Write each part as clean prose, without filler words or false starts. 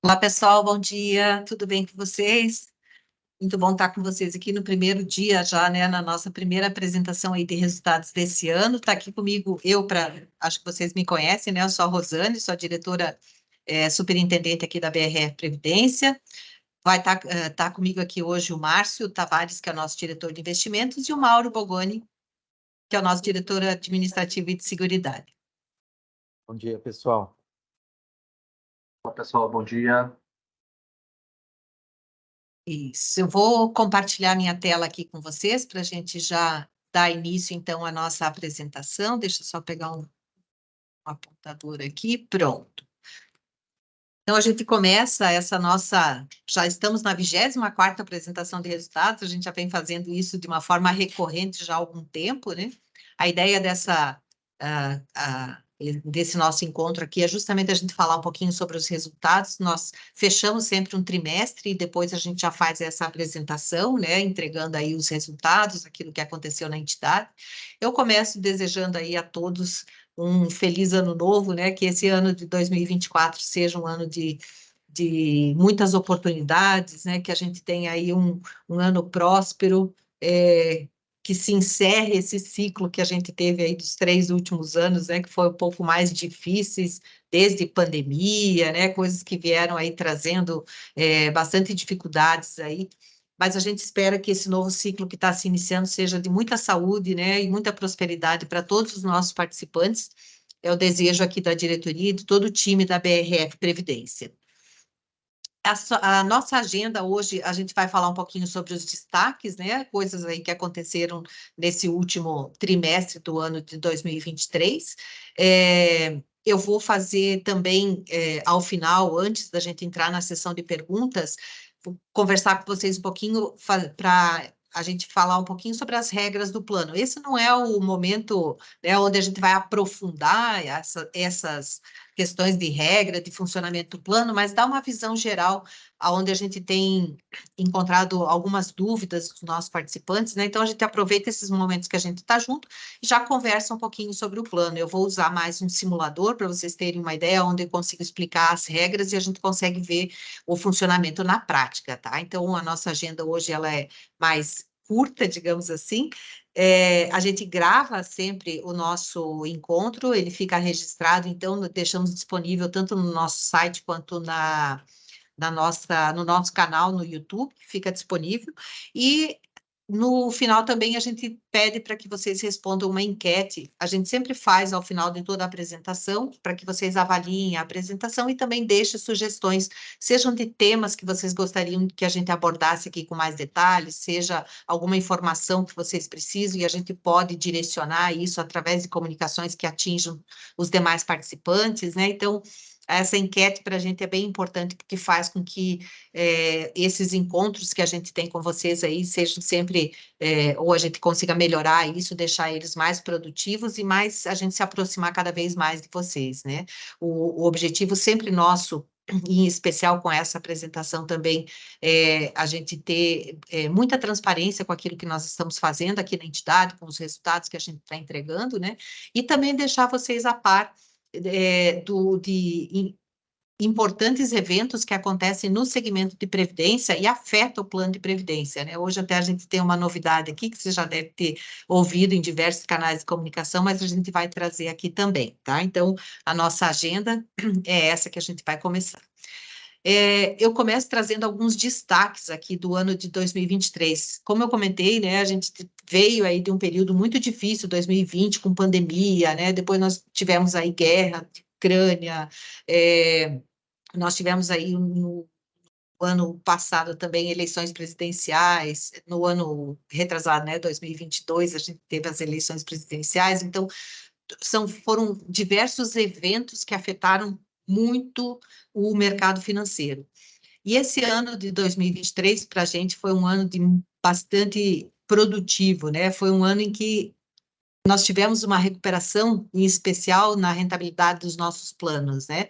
Olá, pessoal, bom dia, tudo bem com vocês? Muito bom estar com vocês aqui no primeiro dia já, né, na nossa primeira apresentação aí de resultados desse ano. Está aqui comigo acho que vocês me conhecem, né, eu sou a Rosane, sou a diretora superintendente aqui da BRF Previdência. Vai tá comigo aqui hoje o Márcio Tavares, que é o nosso diretor de investimentos, e o Mauro Bogoni, que é o nosso diretor administrativo e de seguridade. Bom dia, pessoal. Olá, pessoal, bom dia. Isso, eu vou compartilhar minha tela aqui com vocês para a gente já dar início, então, à nossa apresentação. Deixa eu só pegar um apontador aqui, pronto. Então, a gente começa já estamos na 24ª apresentação de resultados, a gente já vem fazendo isso de uma forma recorrente já há algum tempo, né? A ideia desse nosso encontro aqui é justamente a gente falar um pouquinho sobre os resultados. Nós fechamos sempre um trimestre e depois a gente já faz essa apresentação, né? Entregando aí os resultados, aquilo que aconteceu na entidade. Eu começo desejando aí a todos um feliz ano novo, né? Que esse ano de 2024 seja um ano de muitas oportunidades, né? Que a gente tenha aí um ano próspero, que se encerre esse ciclo que a gente teve aí dos 3 últimos anos, né? Que foi um pouco mais difíceis, desde pandemia, né? Coisas que vieram aí trazendo bastante dificuldades aí. Mas a gente espera que esse novo ciclo que está se iniciando seja de muita saúde, né, e muita prosperidade para todos os nossos participantes. É o desejo aqui da diretoria e de todo o time da BRF Previdência. A nossa agenda hoje, a gente vai falar um pouquinho sobre os destaques, né, coisas aí que aconteceram nesse último trimestre do ano de 2023. Eu vou fazer também, ao final, antes da gente entrar na sessão de perguntas, vou conversar com vocês um pouquinho para a gente falar um pouquinho sobre as regras do plano. Esse não é o momento, né, onde a gente vai aprofundar essas questões de regra, de funcionamento do plano, mas dá uma visão geral onde a gente tem encontrado algumas dúvidas dos nossos participantes, né? Então, a gente aproveita esses momentos que a gente está junto e já conversa um pouquinho sobre o plano. Eu vou usar mais um simulador para vocês terem uma ideia onde eu consigo explicar as regras e a gente consegue ver o funcionamento na prática, tá? Então, a nossa agenda hoje, ela é mais curta, digamos assim. A gente grava sempre o nosso encontro, ele fica registrado, então deixamos disponível tanto no nosso site quanto no nosso canal no YouTube, fica disponível. E no final também a gente pede para que vocês respondam uma enquete. A gente sempre faz ao final de toda a apresentação, para que vocês avaliem a apresentação e também deixem sugestões, sejam de temas que vocês gostariam que a gente abordasse aqui com mais detalhes, seja alguma informação que vocês precisam, e a gente pode direcionar isso através de comunicações que atinjam os demais participantes, né? Então, essa enquete para a gente é bem importante, porque faz com que esses encontros que a gente tem com vocês aí sejam sempre, ou a gente consiga melhorar isso, deixar eles mais produtivos e mais a gente se aproximar cada vez mais de vocês, né? O objetivo sempre nosso, em especial com essa apresentação também, a gente ter muita transparência com aquilo que nós estamos fazendo aqui na entidade, com os resultados que a gente está entregando, né? E também deixar vocês a par de importantes eventos que acontecem no segmento de previdência e afetam o plano de previdência, né? Hoje até a gente tem uma novidade aqui, que você já deve ter ouvido em diversos canais de comunicação, mas a gente vai trazer aqui também, tá? Então, a nossa agenda é essa que a gente vai começar. Eu começo trazendo alguns destaques aqui do ano de 2023. Como eu comentei, né, a gente veio aí de um período muito difícil, 2020, com pandemia, né, depois nós tivemos aí guerra, Ucrânia, nós tivemos aí no ano passado também eleições presidenciais, no ano retrasado, né, 2022, a gente teve as eleições presidenciais, então foram diversos eventos que afetaram muito o mercado financeiro. E esse ano de 2023, para a gente, foi um ano bastante produtivo, né? Foi um ano em que nós tivemos uma recuperação, em especial na rentabilidade dos nossos planos, né?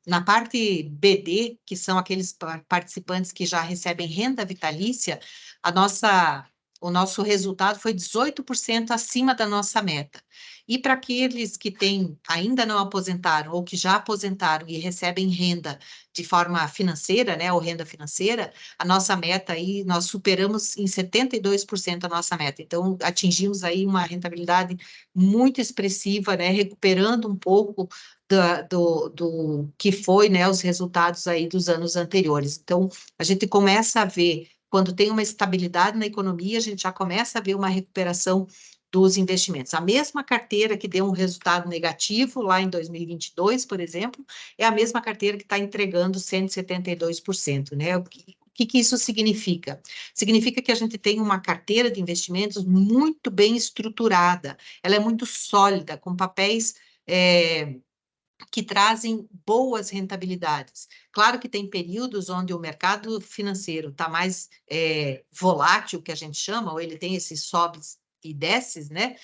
Na parte BD, que são aqueles participantes que já recebem renda vitalícia, o nosso resultado foi 18% acima da nossa meta. E para aqueles que ainda não aposentaram ou que já aposentaram e recebem renda de forma financeira, né, ou renda financeira, a nossa meta aí, nós superamos em 72% a nossa meta. Então, atingimos aí uma rentabilidade muito expressiva, né, recuperando um pouco do que foi, né, os resultados aí dos anos anteriores. Então, a gente começa a ver, quando tem uma estabilidade na economia, a gente já começa a ver uma recuperação dos investimentos. A mesma carteira que deu um resultado negativo lá em 2022, por exemplo, é a mesma carteira que está entregando 172%, né? O que isso significa? Significa que a gente tem uma carteira de investimentos muito bem estruturada, ela é muito sólida, com papéis que trazem boas rentabilidades. Claro que tem períodos onde o mercado financeiro está mais volátil, que a gente chama, ou ele tem esses sobes e desces, né?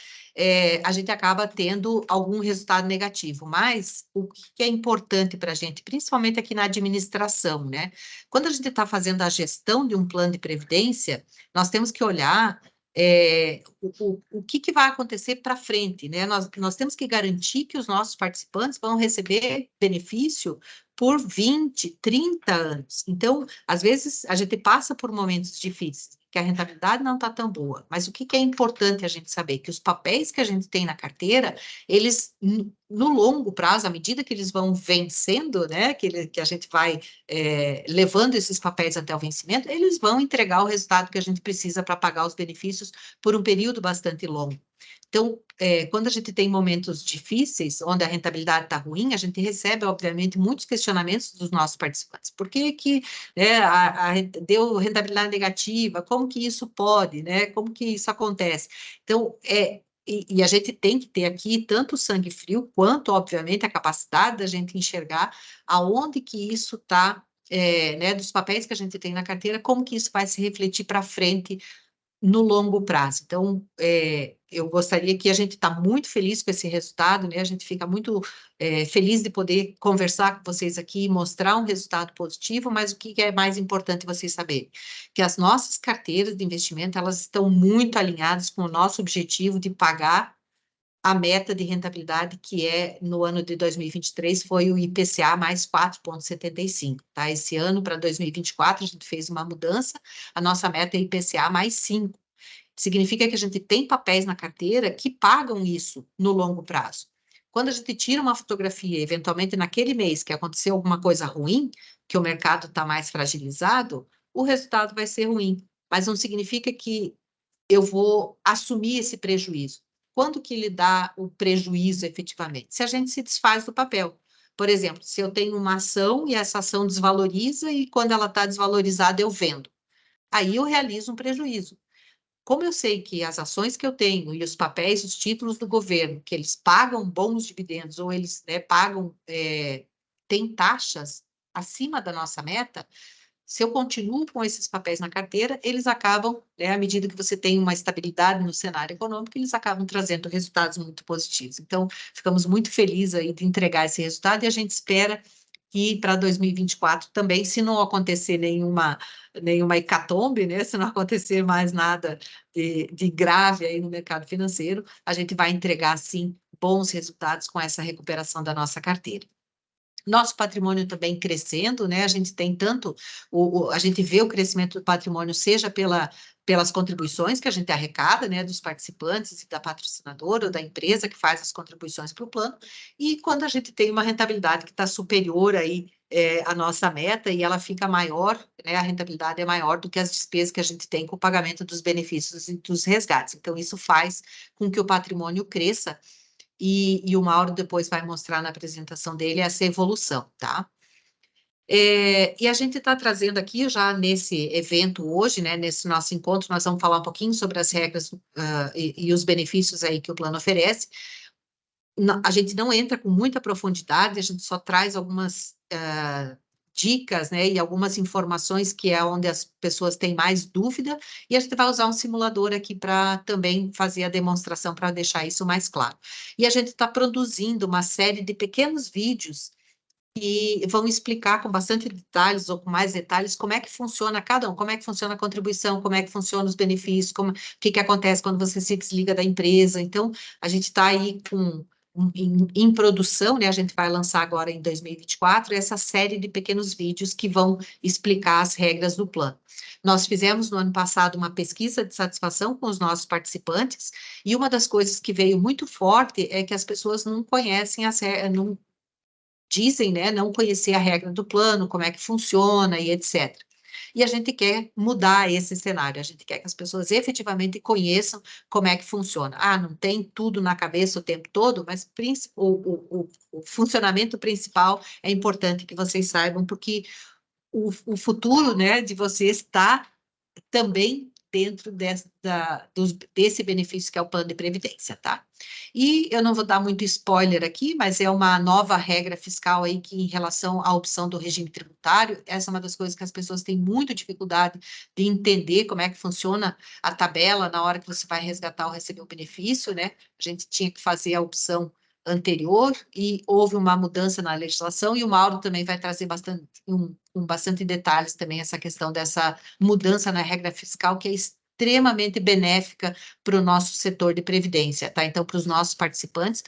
A gente acaba tendo algum resultado negativo. Mas o que é importante para a gente, principalmente aqui na administração, né? Quando a gente está fazendo a gestão de um plano de previdência, nós temos que olhar o que vai acontecer para frente, né? Nós temos que garantir que os nossos participantes vão receber benefício por 20, 30 anos. Então, às vezes, a gente passa por momentos difíceis, que a rentabilidade não está tão boa, mas o que é importante a gente saber? Que os papéis que a gente tem na carteira, eles, no longo prazo, à medida que eles vão vencendo, né, que a gente vai levando esses papéis até o vencimento, eles vão entregar o resultado que a gente precisa para pagar os benefícios por um período bastante longo. Então, quando a gente tem momentos difíceis, onde a rentabilidade está ruim, a gente recebe, obviamente, muitos questionamentos dos nossos participantes. Por que deu rentabilidade negativa? Como que isso pode, né? Como que isso acontece? Então, e a gente tem que ter aqui tanto o sangue frio, quanto, obviamente, a capacidade da gente enxergar aonde que isso está, né, dos papéis que a gente tem na carteira, como que isso vai se refletir para frente no longo prazo. Então, eu gostaria que a gente está muito feliz com esse resultado, né? A gente fica muito feliz de poder conversar com vocês aqui e mostrar um resultado positivo, mas o que é mais importante vocês saberem? Que as nossas carteiras de investimento, elas estão muito alinhadas com o nosso objetivo de pagar a meta de rentabilidade, que no ano de 2023, foi o IPCA mais 4,75, tá? Esse ano, para 2024, a gente fez uma mudança, a nossa meta é IPCA mais 5. Significa que a gente tem papéis na carteira que pagam isso no longo prazo. Quando a gente tira uma fotografia, eventualmente naquele mês que aconteceu alguma coisa ruim, que o mercado está mais fragilizado, o resultado vai ser ruim, mas não significa que eu vou assumir esse prejuízo. Quando que ele dá o prejuízo efetivamente? Se a gente se desfaz do papel. Por exemplo, se eu tenho uma ação e essa ação desvaloriza e quando ela está desvalorizada eu vendo. Aí eu realizo um prejuízo. Como eu sei que as ações que eu tenho e os papéis, os títulos do governo, que eles pagam bons dividendos ou eles, né, têm taxas acima da nossa meta, se eu continuo com esses papéis na carteira, eles acabam, né, à medida que você tem uma estabilidade no cenário econômico, eles acabam trazendo resultados muito positivos. Então, ficamos muito felizes aí de entregar esse resultado e a gente espera que para 2024 também, se não acontecer nenhuma hecatombe, né, se não acontecer mais nada de grave aí no mercado financeiro, a gente vai entregar, sim, bons resultados com essa recuperação da nossa carteira. Nosso patrimônio também crescendo, né? A gente tem tanto, a gente vê o crescimento do patrimônio, seja pelas contribuições que a gente arrecada, né, dos participantes e da patrocinadora ou da empresa que faz as contribuições para o plano, e quando a gente tem uma rentabilidade que está superior aí à nossa meta e ela fica maior, né, a rentabilidade é maior do que as despesas que a gente tem com o pagamento dos benefícios e dos resgates. Então, isso faz com que o patrimônio cresça. E o Mauro depois vai mostrar na apresentação dele essa evolução, tá? E a gente está trazendo aqui já nesse evento hoje, né, nesse nosso encontro, nós vamos falar um pouquinho sobre as regras e os benefícios aí que o plano oferece. A gente não entra com muita profundidade, a gente só traz algumas dicas, né, e algumas informações que é onde as pessoas têm mais dúvida, e a gente vai usar um simulador aqui para também fazer a demonstração, para deixar isso mais claro. E a gente está produzindo uma série de pequenos vídeos e vão explicar com bastante detalhes ou com mais detalhes como é que funciona cada um, como é que funciona a contribuição, como é que funciona os benefícios, o que acontece quando você se desliga da empresa. Então, a gente está aí em produção, né? A gente vai lançar agora em 2024 essa série de pequenos vídeos que vão explicar as regras do plano. Nós fizemos no ano passado uma pesquisa de satisfação com os nossos participantes, e uma das coisas que veio muito forte é que as pessoas não conhecem não dizem, né, não conhecer a regra do plano, como é que funciona e etc. E a gente quer mudar esse cenário, a gente quer que as pessoas efetivamente conheçam como é que funciona. Ah, não tem tudo na cabeça o tempo todo, mas o funcionamento principal é importante que vocês saibam, porque o futuro, né, de vocês está também dentro desse benefício que é o plano de previdência, tá? E eu não vou dar muito spoiler aqui, mas é uma nova regra fiscal aí que, em relação à opção do regime tributário, essa é uma das coisas que as pessoas têm muita dificuldade de entender como é que funciona a tabela na hora que você vai resgatar ou receber o benefício, né? A gente tinha que fazer a opção anterior e houve uma mudança na legislação, e o Mauro também vai trazer com bastante detalhes também essa questão dessa mudança na regra fiscal, que é extremamente benéfica para o nosso setor de previdência, tá? Então, para os nossos participantes,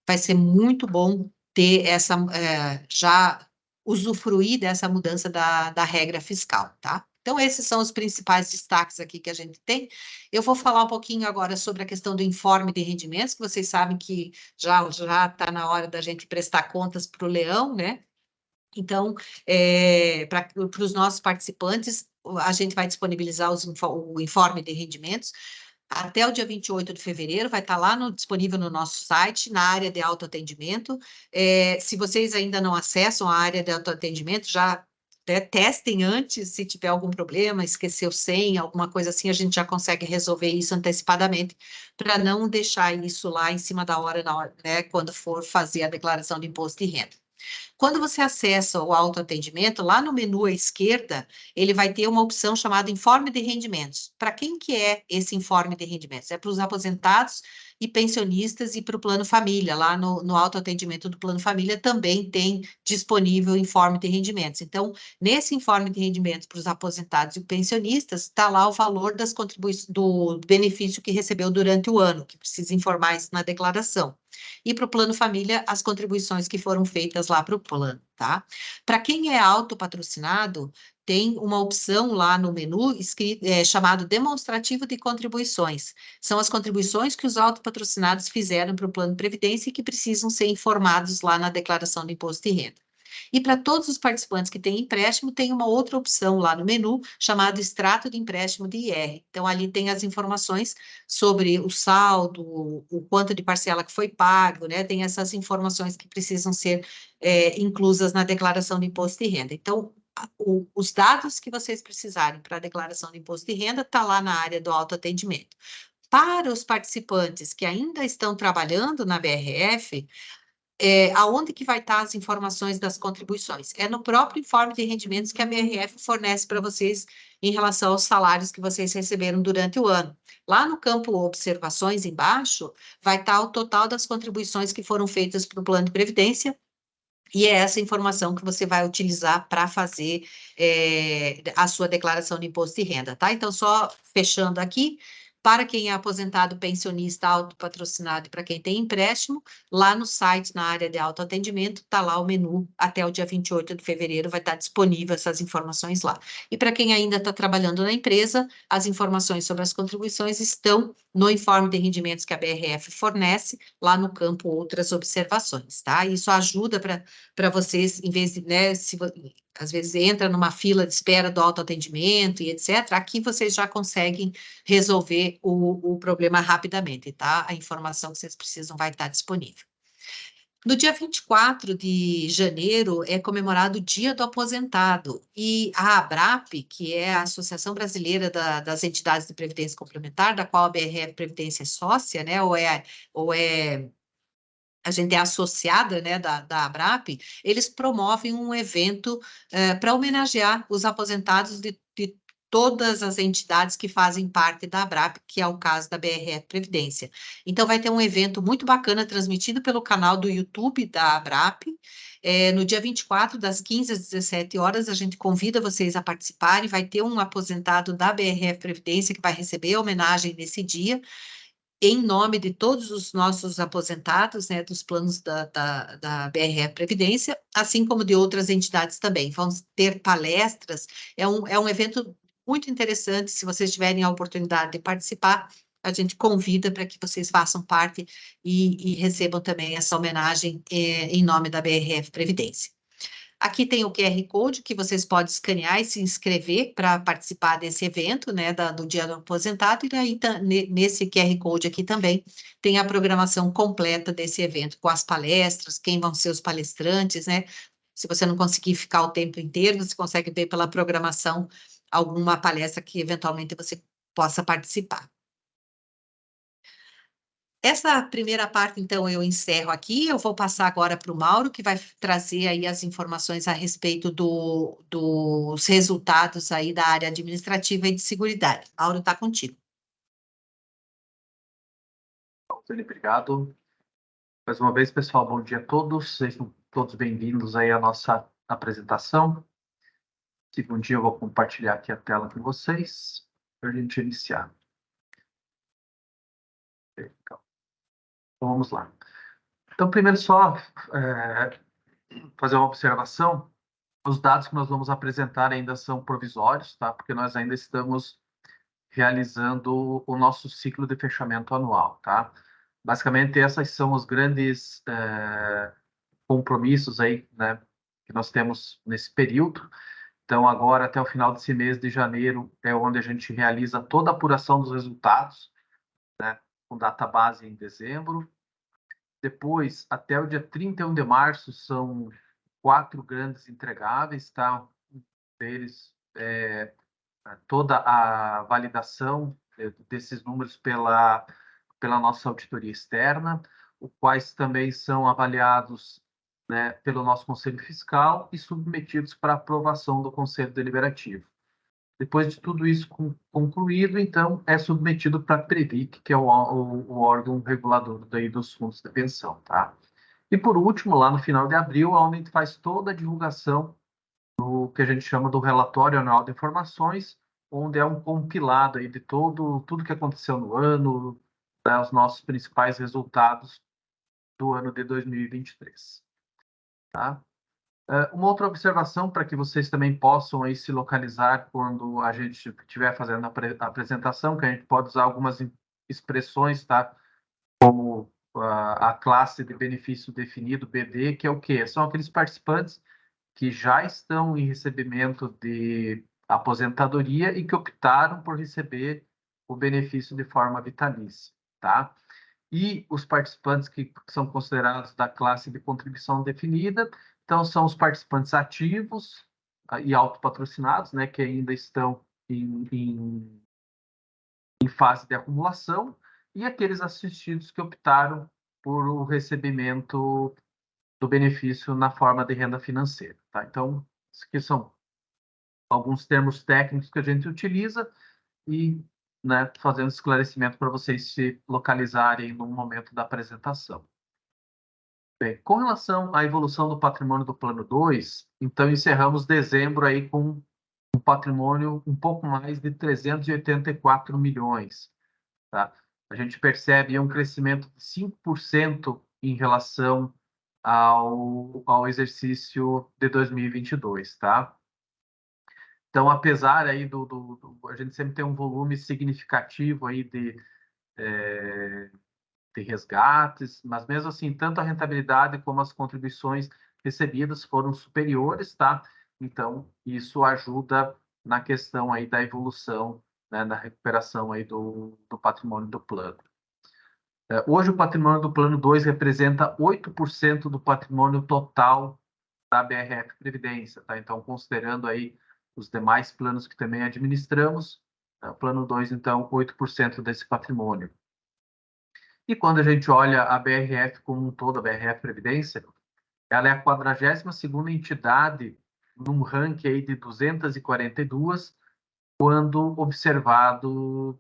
vai ser muito bom ter já usufruir dessa mudança da regra fiscal, tá? Então, esses são os principais destaques aqui que a gente tem. Eu vou falar um pouquinho agora sobre a questão do informe de rendimentos, que vocês sabem que já está na hora da gente prestar contas para o leão, né? Então, para os nossos participantes, a gente vai disponibilizar o informe de rendimentos até o dia 28 de fevereiro, vai estar lá disponível no nosso site, na área de autoatendimento. Se vocês ainda não acessam a área de autoatendimento, já testem antes, se tiver algum problema, esqueceu senha, alguma coisa assim, a gente já consegue resolver isso antecipadamente, para não deixar isso lá em cima da hora, né, quando for fazer a declaração de imposto de renda. Quando você acessa o autoatendimento, lá no menu à esquerda, ele vai ter uma opção chamada Informe de Rendimentos. Para quem que é esse Informe de Rendimentos? É para os aposentados e pensionistas e para o Plano Família. Lá no autoatendimento do Plano Família também tem disponível o Informe de Rendimentos. Então, nesse Informe de Rendimentos para os aposentados e pensionistas, está lá o valor das contribuições do benefício que recebeu durante o ano, que precisa informar isso na declaração. E para o Plano Família, as contribuições que foram feitas lá para o plano, tá? Para quem é autopatrocinado, tem uma opção lá no menu chamado demonstrativo de contribuições. São as contribuições que os autopatrocinados fizeram para o Plano de Previdência e que precisam ser informados lá na declaração de imposto de renda. E para todos os participantes que têm empréstimo, tem uma outra opção lá no menu, chamado extrato de empréstimo de IR. Então, ali tem as informações sobre o saldo, o quanto de parcela que foi pago, né? Tem essas informações que precisam ser inclusas na declaração de imposto de renda. Então, os dados que vocês precisarem para a declaração de imposto de renda está lá na área do autoatendimento. Para os participantes que ainda estão trabalhando na BRF, aonde que vai estar as informações das contribuições? É no próprio informe de rendimentos que a BRF fornece para vocês em relação aos salários que vocês receberam durante o ano. Lá no campo observações, embaixo, vai estar o total das contribuições que foram feitas para o plano de previdência, e é essa informação que você vai utilizar para fazer a sua declaração de imposto de renda, tá? Então, só fechando aqui, para quem é aposentado, pensionista, autopatrocinado e para quem tem empréstimo, lá no site, na área de autoatendimento, está lá o menu, até o dia 28 de fevereiro vai estar disponível essas informações lá. E para quem ainda está trabalhando na empresa, as informações sobre as contribuições estão no informe de rendimentos que a BRF fornece, lá no campo outras observações, tá? Isso ajuda para vocês, em vez de, né, às vezes entra numa fila de espera do autoatendimento e etc., aqui vocês já conseguem resolver o problema rapidamente, tá? A informação que vocês precisam vai estar disponível. No dia 24 de janeiro é comemorado o Dia do Aposentado, e a ABRAP, que é a Associação Brasileira das Entidades de Previdência Complementar, da qual a BRF Previdência é sócia, né, a gente é associada, né, da ABRAP, eles promovem um evento para homenagear os aposentados de todas as entidades que fazem parte da ABRAP, que é o caso da BRF Previdência. Então, vai ter um evento muito bacana transmitido pelo canal do YouTube da ABRAP. No dia 24, das 15 às 17 horas, a gente convida vocês a participarem. Vai ter um aposentado da BRF Previdência que vai receber homenagem nesse dia, em nome de todos os nossos aposentados, né, dos planos da BRF Previdência, assim como de outras entidades também. Vamos ter palestras, é um evento muito interessante. Se vocês tiverem a oportunidade de participar, a gente convida para que vocês façam parte e recebam também essa homenagem em nome da BRF Previdência. Aqui tem o QR Code que vocês podem escanear e se inscrever para participar desse evento, né, do Dia do Aposentado, e aí nesse QR Code aqui também tem a programação completa desse evento, com as palestras, quem vão ser os palestrantes, né? Se você não conseguir ficar o tempo inteiro, você consegue ver pela programação alguma palestra que eventualmente você possa participar. Essa primeira parte, então, eu encerro aqui. Eu vou passar agora para o Mauro, que vai trazer aí as informações a respeito dos resultados aí da área administrativa e de seguridade. Mauro, está contigo. Felipe, obrigado. Mais uma vez, pessoal, bom dia a todos. Sejam todos bem-vindos aí à nossa apresentação. Segundo dia, eu vou compartilhar aqui a tela com vocês para a gente iniciar. Então, vamos lá. Então, primeiro só fazer uma observação. Os dados que nós vamos apresentar ainda são provisórios, tá? Porque nós ainda estamos realizando o nosso ciclo de fechamento anual, tá? Basicamente, esses são os grandes compromissos aí, né, que nós temos nesse período. Então, agora, até o final desse mês de janeiro, é onde a gente realiza toda a apuração dos resultados, né, com data base em dezembro. Depois, até o dia 31 de março, são 4 grandes entregáveis, tá? Um deles toda a validação desses números pela nossa auditoria externa, os quais também são avaliados, né, pelo nosso Conselho Fiscal e submetidos para aprovação do Conselho Deliberativo. Depois de tudo isso concluído, então, é submetido para a Previc, que é o órgão regulador daí dos fundos de pensão, tá? E, por último, lá no final de abril, onde a gente faz toda a divulgação do que a gente chama do Relatório Anual de Informações, onde é um compilado aí de tudo que aconteceu no ano, né, os nossos principais resultados do ano de 2023. Tá? Uma outra observação para que vocês também possam aí se localizar quando a gente estiver fazendo a apresentação, que a gente pode usar algumas expressões, tá? Como a classe de benefício definido, BD, que é o quê? São aqueles participantes que já estão em recebimento de aposentadoria e que optaram por receber o benefício de forma vitalícia, tá? E os participantes que são considerados da classe de contribuição definida, então são os participantes ativos e autopatrocinados, né, que ainda estão em fase de acumulação, e aqueles assistidos que optaram por o recebimento do benefício na forma de renda financeira, tá? Então, isso aqui são alguns termos técnicos que a gente utiliza e, né, fazendo esclarecimento para vocês se localizarem no momento da apresentação. Bem, com relação à evolução do patrimônio do Plano 2, então encerramos dezembro aí com um patrimônio um pouco mais de 384 milhões, tá? A gente percebe um crescimento de 5% em relação ao exercício de 2022, tá? Então, apesar aí a gente sempre tem um volume significativo aí de resgates, mas mesmo assim, tanto a rentabilidade como as contribuições recebidas foram superiores, tá? Então, isso ajuda na questão aí da evolução, né, na recuperação aí do patrimônio do plano. Hoje, o patrimônio do Plano 2 representa 8% do patrimônio total da BRF Previdência, tá? Então, considerando aí os demais planos que também administramos, o Plano 2, então, 8% desse patrimônio. E quando a gente olha a BRF como um todo, a BRF Previdência, ela é a 42ª entidade num ranking aí de 242, quando observado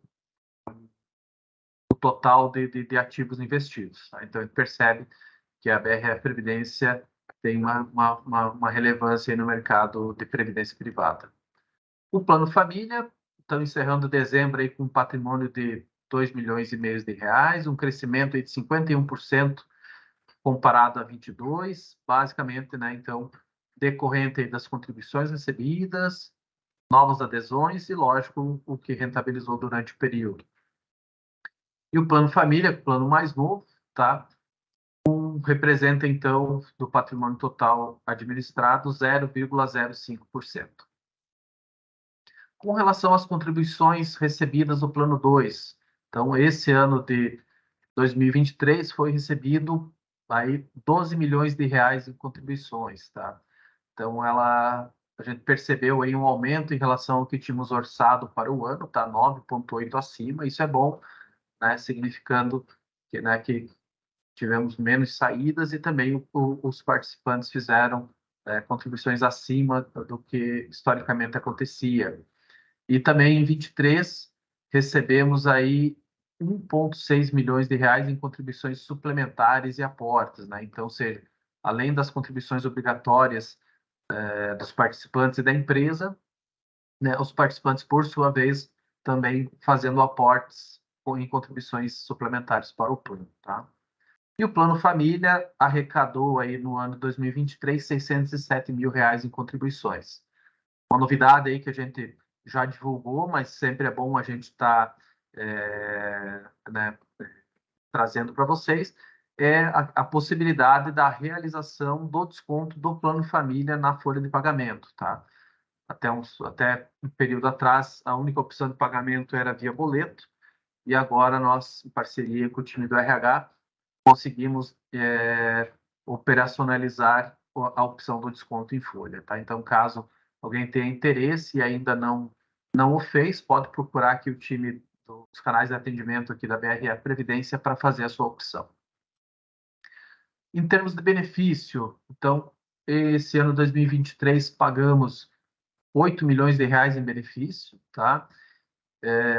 o total de ativos investidos. Tá? Então, a gente percebe que a BRF Previdência tem uma relevância aí no mercado de previdência privada. O Plano Família, estamos encerrando dezembro aí com um patrimônio de 2,5 milhões de reais, um crescimento aí de 51% comparado a 22, basicamente, né, então, decorrente aí das contribuições recebidas, novas adesões e, lógico, o que rentabilizou durante o período. E o Plano Família, o plano mais novo, tá? Representa, então, do patrimônio total administrado, 0,05%. Com relação às contribuições recebidas do Plano 2, então, esse ano de 2023 foi recebido aí 12 milhões de reais em contribuições, tá? Então, a gente percebeu aí um aumento em relação ao que tínhamos orçado para o ano, tá? 9,8 acima, isso é bom, né? Significando que, né, que tivemos menos saídas e também os participantes fizeram contribuições acima do que historicamente acontecia. E também em 23 recebemos aí 1,6 milhões de reais em contribuições suplementares e aportes, né? Então, ou seja, além das contribuições obrigatórias dos participantes e da empresa, né, os participantes, por sua vez, também fazendo aportes em contribuições suplementares para o plano, tá? E o Plano Família arrecadou aí no ano de 2023 607 mil reais em contribuições. Uma novidade aí que a gente já divulgou, mas sempre é bom a gente estar né, trazendo para vocês, é a possibilidade da realização do desconto do Plano Família na folha de pagamento, tá? Até um período atrás, a única opção de pagamento era via boleto, e agora nós, em parceria com o time do RH, conseguimos operacionalizar a opção do desconto em folha, tá? Então, caso alguém tenha interesse e ainda não o fez, pode procurar aqui o time dos canais de atendimento aqui da BRF Previdência para fazer a sua opção. Em termos de benefício, então, esse ano 2023 pagamos 8 milhões de reais em benefício, tá?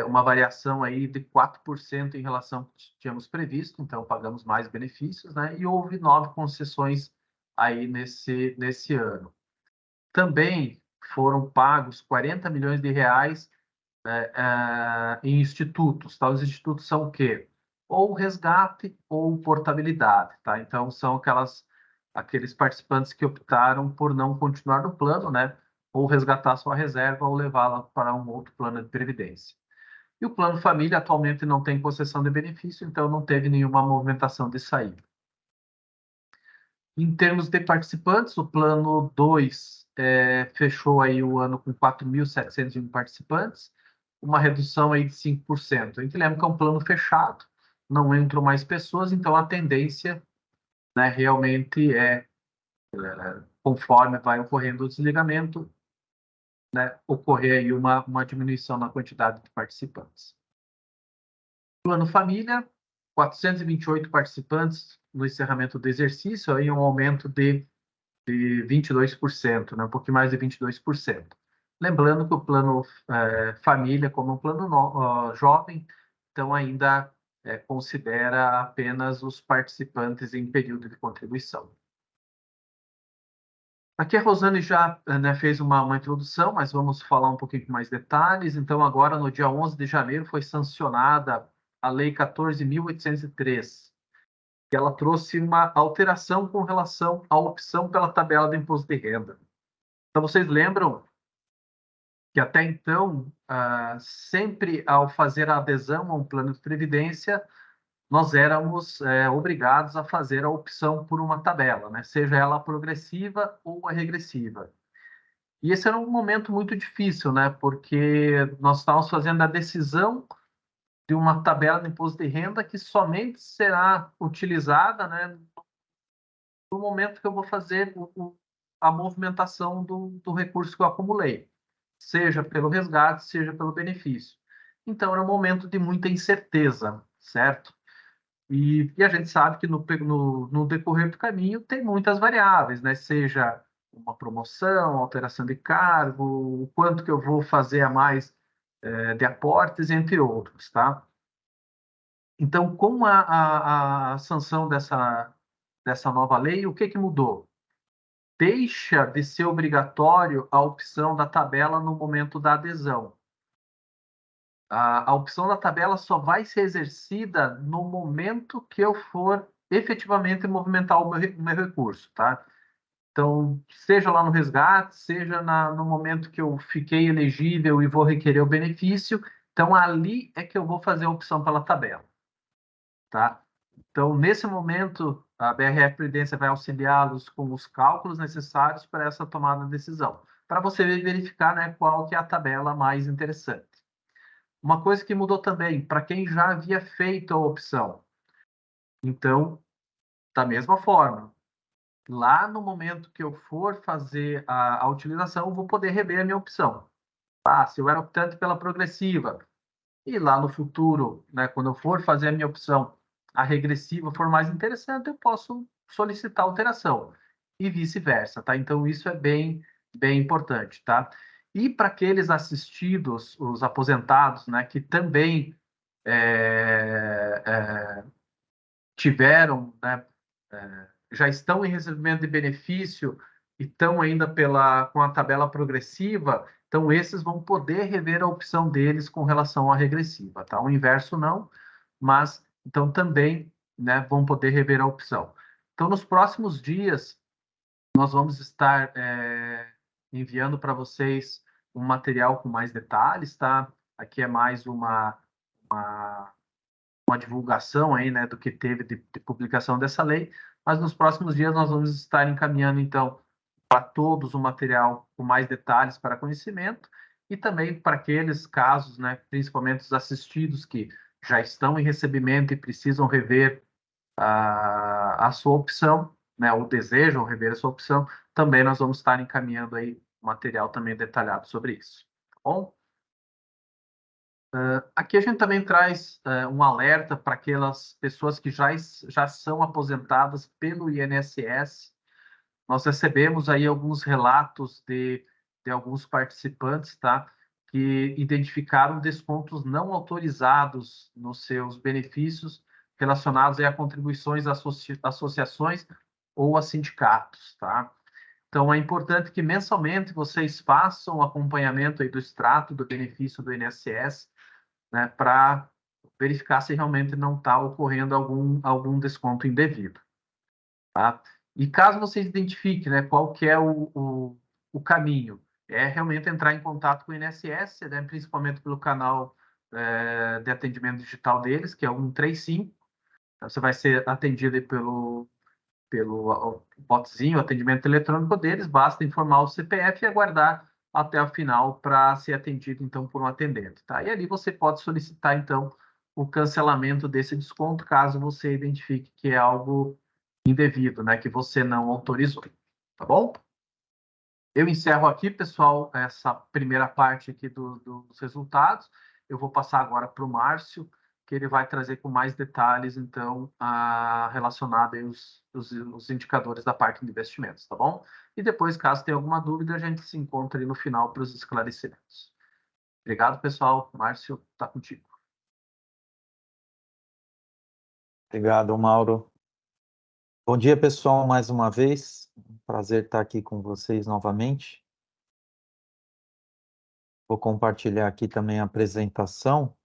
Uma variação aí de 4% em relação ao que tínhamos previsto, então pagamos mais benefícios, né? E houve 9 concessões aí nesse ano. Também foram pagos 40 milhões de reais em institutos, tá? Os institutos são o quê? Ou resgate ou portabilidade, tá? Então são aqueles participantes que optaram por não continuar no plano, né? Ou resgatar sua reserva ou levá-la para um outro plano de previdência. E o Plano Família atualmente não tem concessão de benefício, então não teve nenhuma movimentação de saída. Em termos de participantes, o Plano 2 fechou aí o ano com 4.701 participantes, uma redução aí de 5%. A gente lembra que é um plano fechado, não entram mais pessoas, então a tendência, né, realmente conforme vai ocorrendo o desligamento, né, ocorrer aí uma diminuição na quantidade de participantes. Plano Família, 428 participantes no encerramento do exercício, aí um aumento de 22%, né? Um pouquinho mais de 22%. Lembrando que o Plano Família, como um plano jovem, então ainda considera apenas os participantes em período de contribuição. Aqui a Rosane já fez uma introdução, mas vamos falar um pouquinho com mais detalhes. Então, agora, no dia 11 de janeiro, foi sancionada a Lei 14.803, que ela trouxe uma alteração com relação à opção pela tabela do imposto de renda. Então, vocês lembram que até então, sempre ao fazer a adesão a um plano de previdência, nós éramos obrigados a fazer a opção por uma tabela, né? Seja ela progressiva ou a regressiva. E esse era um momento muito difícil, né? Porque nós estávamos fazendo a decisão de uma tabela de imposto de renda que somente será utilizada, né, no momento que eu vou fazer a movimentação do recurso que eu acumulei, seja pelo resgate, seja pelo benefício. Então, era um momento de muita incerteza, certo? E a gente sabe que no decorrer do caminho tem muitas variáveis, né? Seja uma promoção, alteração de cargo, o quanto que eu vou fazer a mais de aportes, entre outros, tá? Então, com a sanção dessa nova lei, o que mudou? Deixa de ser obrigatório a opção da tabela no momento da adesão. A opção da tabela só vai ser exercida no momento que eu for efetivamente movimentar o meu recurso, tá? Então, seja lá no resgate, seja no momento que eu fiquei elegível e vou requerer o benefício, então ali é que eu vou fazer a opção pela tabela, tá? Então, nesse momento, a BRF Previdência vai auxiliá-los com os cálculos necessários para essa tomada de decisão, para você verificar, né, qual que é a tabela mais interessante. Uma coisa que mudou também, para quem já havia feito a opção. Então, da mesma forma, lá no momento que eu for fazer a utilização, eu vou poder rever a minha opção. Se eu era optante pela progressiva, e lá no futuro, né, quando eu for fazer a minha opção, a regressiva for mais interessante, eu posso solicitar alteração. E vice-versa, tá? Então, isso é bem importante, tá? E para aqueles assistidos, os aposentados, né, que também tiveram, né, já estão em recebimento de benefício e estão ainda com a tabela progressiva, então esses vão poder rever a opção deles com relação à regressiva, tá? O inverso não, mas então também, né, vão poder rever a opção. Então, nos próximos dias, nós vamos estar enviando para vocês um material com mais detalhes, tá? Aqui é mais uma divulgação aí, né, do que teve de publicação dessa lei, mas nos próximos dias nós vamos estar encaminhando, então, para todos o material com mais detalhes para conhecimento e também para aqueles casos, né, principalmente os assistidos que já estão em recebimento e precisam rever a sua opção, né, ou desejam rever a sua opção, também nós vamos estar encaminhando aí material também detalhado sobre isso. Tá bom? Aqui a gente também traz um alerta para aquelas pessoas que já são aposentadas pelo INSS. Nós recebemos aí alguns relatos de alguns participantes, tá? Que identificaram descontos não autorizados nos seus benefícios relacionados aí a contribuições a associações ou a sindicatos, tá? Então, é importante que mensalmente vocês façam o acompanhamento aí do extrato do benefício do INSS, né, para verificar se realmente não está ocorrendo algum desconto indevido. Tá? E caso vocês identifiquem, né, qual que é o caminho, é realmente entrar em contato com o INSS, né, principalmente pelo canal de atendimento digital deles, que é o 135. Você vai ser atendido pelo botzinho, atendimento eletrônico deles, basta informar o CPF e aguardar até o final para ser atendido, então, por um atendente, tá? E ali você pode solicitar, então, o cancelamento desse desconto, caso você identifique que é algo indevido, né, que você não autorizou, tá bom? Eu encerro aqui, pessoal, essa primeira parte aqui dos resultados. Eu vou passar agora para o Márcio, que ele vai trazer com mais detalhes, então, relacionado aí os indicadores da parte de investimentos, tá bom? E depois, caso tenha alguma dúvida, a gente se encontra aí no final para os esclarecimentos. Obrigado, pessoal. Márcio, está contigo. Obrigado, Mauro. Bom dia, pessoal, mais uma vez. Prazer estar aqui com vocês novamente. Vou compartilhar aqui também a apresentação.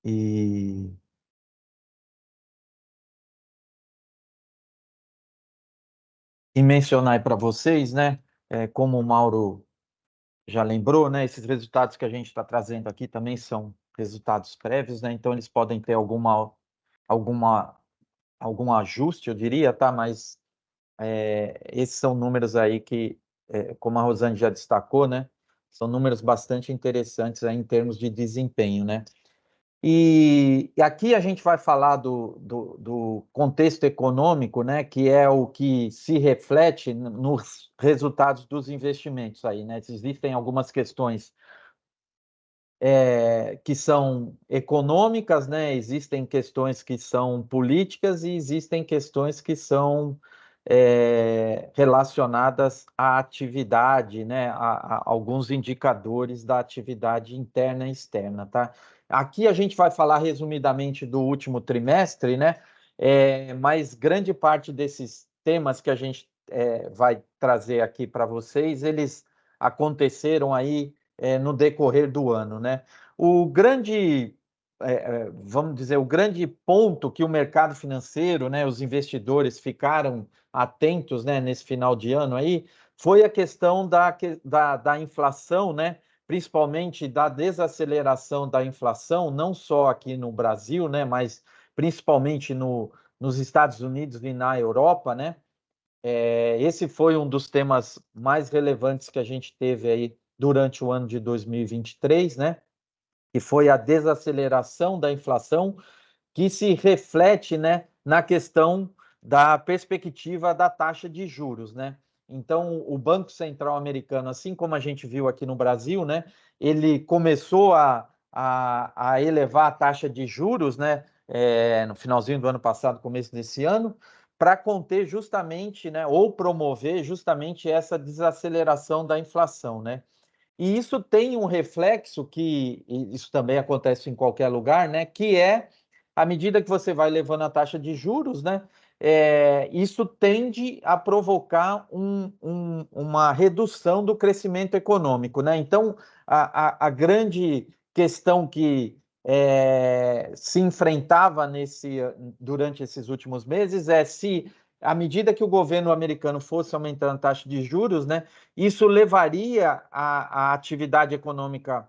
E mencionar para vocês, né, como o Mauro já lembrou, né, esses resultados que a gente está trazendo aqui também são resultados prévios, né, então eles podem ter algum ajuste, eu diria, tá, mas esses são números aí que, como a Rosane já destacou, né, são números bastante interessantes aí em termos de desempenho, né. E aqui a gente vai falar do contexto econômico, né, que é o que se reflete nos resultados dos investimentos aí, né? Existem algumas questões que são econômicas, né? Existem questões que são políticas e existem questões que são relacionadas à atividade, né, a alguns indicadores da atividade interna e externa, tá? Aqui a gente vai falar resumidamente do último trimestre, né? Mas grande parte desses temas que a gente vai trazer aqui para vocês, eles aconteceram aí no decorrer do ano, né? O grande vamos dizer, o grande ponto que o mercado financeiro, né, os investidores ficaram atentos, né, nesse final de ano aí, foi a questão da inflação, né, principalmente da desaceleração da inflação, não só aqui no Brasil, né, mas principalmente nos Estados Unidos e na Europa, né. Esse foi um dos temas mais relevantes que a gente teve aí durante o ano de 2023, né, que foi a desaceleração da inflação, que se reflete, né, na questão da perspectiva da taxa de juros, né? Então, o Banco Central americano, assim como a gente viu aqui no Brasil, né, ele começou a elevar a taxa de juros, né, no finalzinho do ano passado, começo desse ano, para conter justamente, né, ou promover justamente essa desaceleração da inflação, né? E isso tem um reflexo que isso também acontece em qualquer lugar, né? Que é à medida que você vai levando a taxa de juros, né? Isso tende a provocar uma redução do crescimento econômico, né? Então, a grande questão que se enfrentava durante esses últimos meses é se, à medida que o governo americano fosse aumentando a taxa de juros, né? Isso levaria a atividade econômica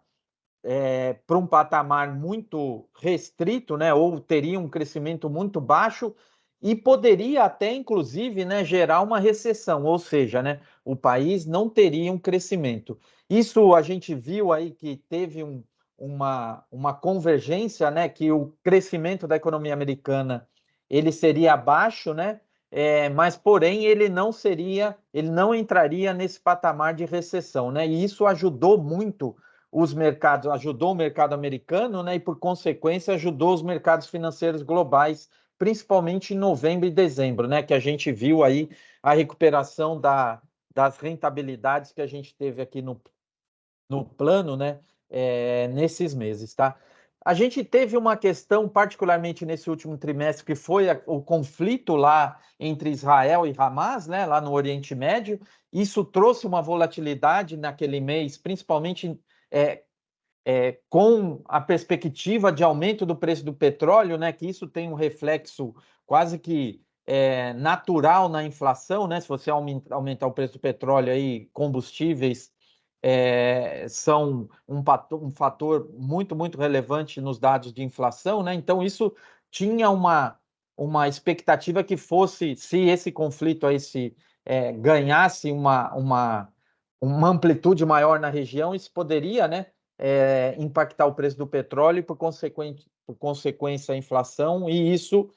para um patamar muito restrito, né, ou teria um crescimento muito baixo e poderia até, inclusive, né, gerar uma recessão, ou seja, né, o país não teria um crescimento. Isso a gente viu aí que teve uma convergência, né, que o crescimento da economia americana ele seria abaixo, né, mas porém ele não entraria nesse patamar de recessão, né? E isso ajudou muito os mercados, ajudou o mercado americano, né? E por consequência ajudou os mercados financeiros globais, principalmente em novembro e dezembro, né? Que a gente viu aí a recuperação das rentabilidades que a gente teve aqui no plano, né? Nesses meses, tá? A gente teve uma questão, particularmente nesse último trimestre, que foi o conflito lá entre Israel e Hamas, né, lá no Oriente Médio. Isso trouxe uma volatilidade naquele mês, principalmente com a perspectiva de aumento do preço do petróleo, né, que isso tem um reflexo quase que natural na inflação, né? Se você aumentar o preço do petróleo, aí, combustíveis são um fator muito, muito relevante nos dados de inflação, né? Então, isso tinha uma expectativa que fosse, se esse conflito aí ganhasse uma amplitude maior na região, isso poderia, né, impactar o preço do petróleo e, por consequência, a inflação, e isso,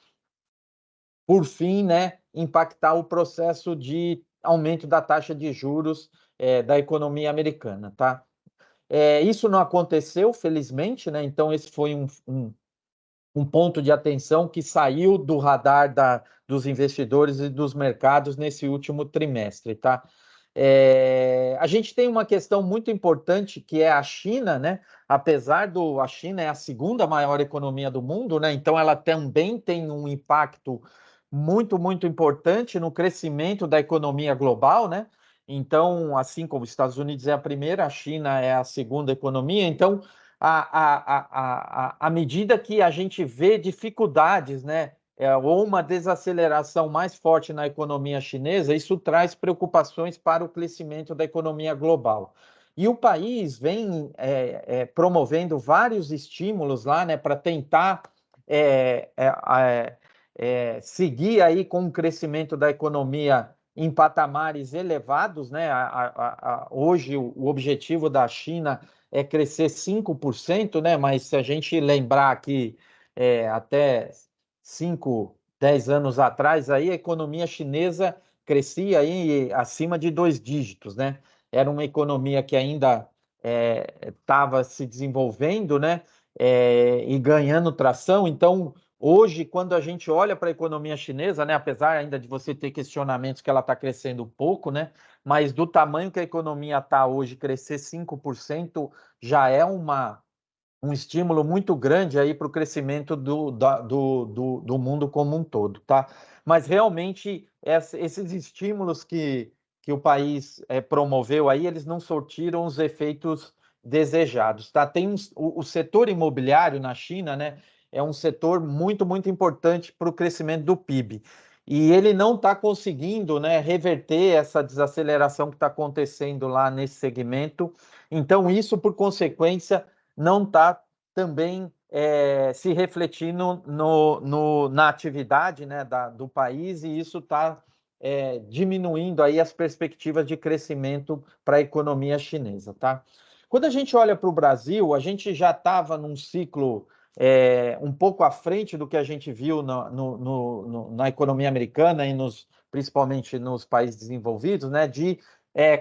por fim, né, impactar o processo de aumento da taxa de juros da economia americana, tá? Isso não aconteceu, felizmente, né? Então, esse foi um ponto de atenção que saiu do radar dos investidores e dos mercados nesse último trimestre, tá? A gente tem uma questão muito importante que é a China, né? Apesar a China é a segunda maior economia do mundo, né? Então ela também tem um impacto muito, muito importante no crescimento da economia global, né? Então, assim como os Estados Unidos é a primeira, a China é a segunda economia. Então, à medida que a gente vê dificuldades, né, ou uma desaceleração mais forte na economia chinesa, isso traz preocupações para o crescimento da economia global. E o país vem promovendo vários estímulos lá, né, para tentar seguir aí com o crescimento da economia em patamares elevados, né? Hoje o objetivo da China é crescer 5%, né? Mas se a gente lembrar que até 5, 10 anos atrás, aí a economia chinesa crescia aí acima de 2 dígitos, né? Era uma economia que ainda estava se desenvolvendo, né? E ganhando tração. Então, Hoje, quando a gente olha para a economia chinesa, né, apesar ainda de você ter questionamentos que ela está crescendo pouco, né, mas do tamanho que a economia está hoje, crescer 5% já é um estímulo muito grande aí para o crescimento do mundo como um todo, tá? Mas realmente esses estímulos que o país promoveu aí, eles não surtiram os efeitos desejados, tá? O setor imobiliário na China, né, é um setor muito, muito importante para o crescimento do PIB. E ele não está conseguindo, né, reverter essa desaceleração que está acontecendo lá nesse segmento. Então, isso, por consequência, não está também se refletindo na atividade, né, do país, e isso está diminuindo aí as perspectivas de crescimento para a economia chinesa, tá? Quando a gente olha para o Brasil, a gente já estava num ciclo um pouco à frente do que a gente viu na economia americana e principalmente nos países desenvolvidos, né, de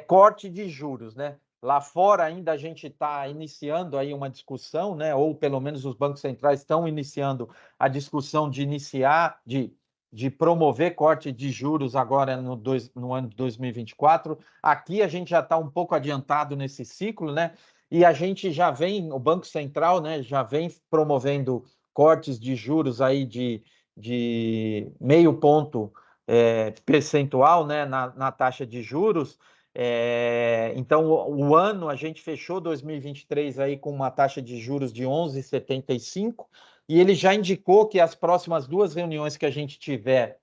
corte de juros, né? Lá fora ainda a gente está iniciando aí uma discussão, né? Ou pelo menos os bancos centrais estão iniciando a discussão de promover corte de juros agora no ano de 2024. Aqui a gente já está um pouco adiantado nesse ciclo, né? E a gente já vem, o Banco Central, né, já vem promovendo cortes de juros aí de meio ponto percentual, né, na taxa de juros. Então, o ano, a gente fechou 2023 aí com uma taxa de juros de 11,75, e ele já indicou que as próximas duas reuniões que a gente tiver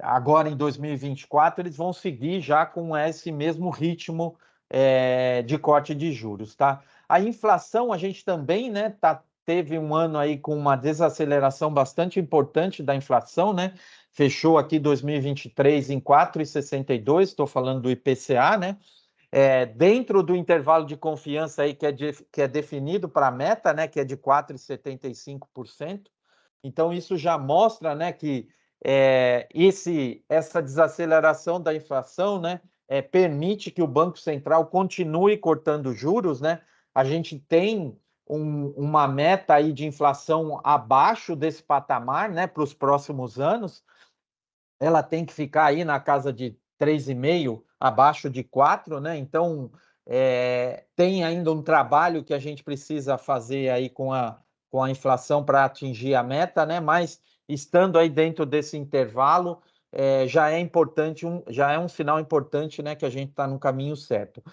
agora em 2024, eles vão seguir já com esse mesmo ritmo de corte de juros, tá? A inflação, a gente também, né, teve um ano aí com uma desaceleração bastante importante da inflação, né? Fechou aqui 2023 em 4,62, estou falando do IPCA, né? Dentro do intervalo de confiança aí que é definido para a meta, né? Que é de 4,75%. Então, isso já mostra, né, que essa desaceleração da inflação, né, permite que o Banco Central continue cortando juros, né? A gente tem uma meta aí de inflação abaixo desse patamar, né, para os próximos anos. Ela tem que ficar aí na casa de 3,5, abaixo de 4, né? Então, tem ainda um trabalho que a gente precisa fazer aí com a inflação para atingir a meta, né? Mas estando aí dentro desse intervalo, já é importante, já é um sinal importante, né, que a gente está no caminho certo.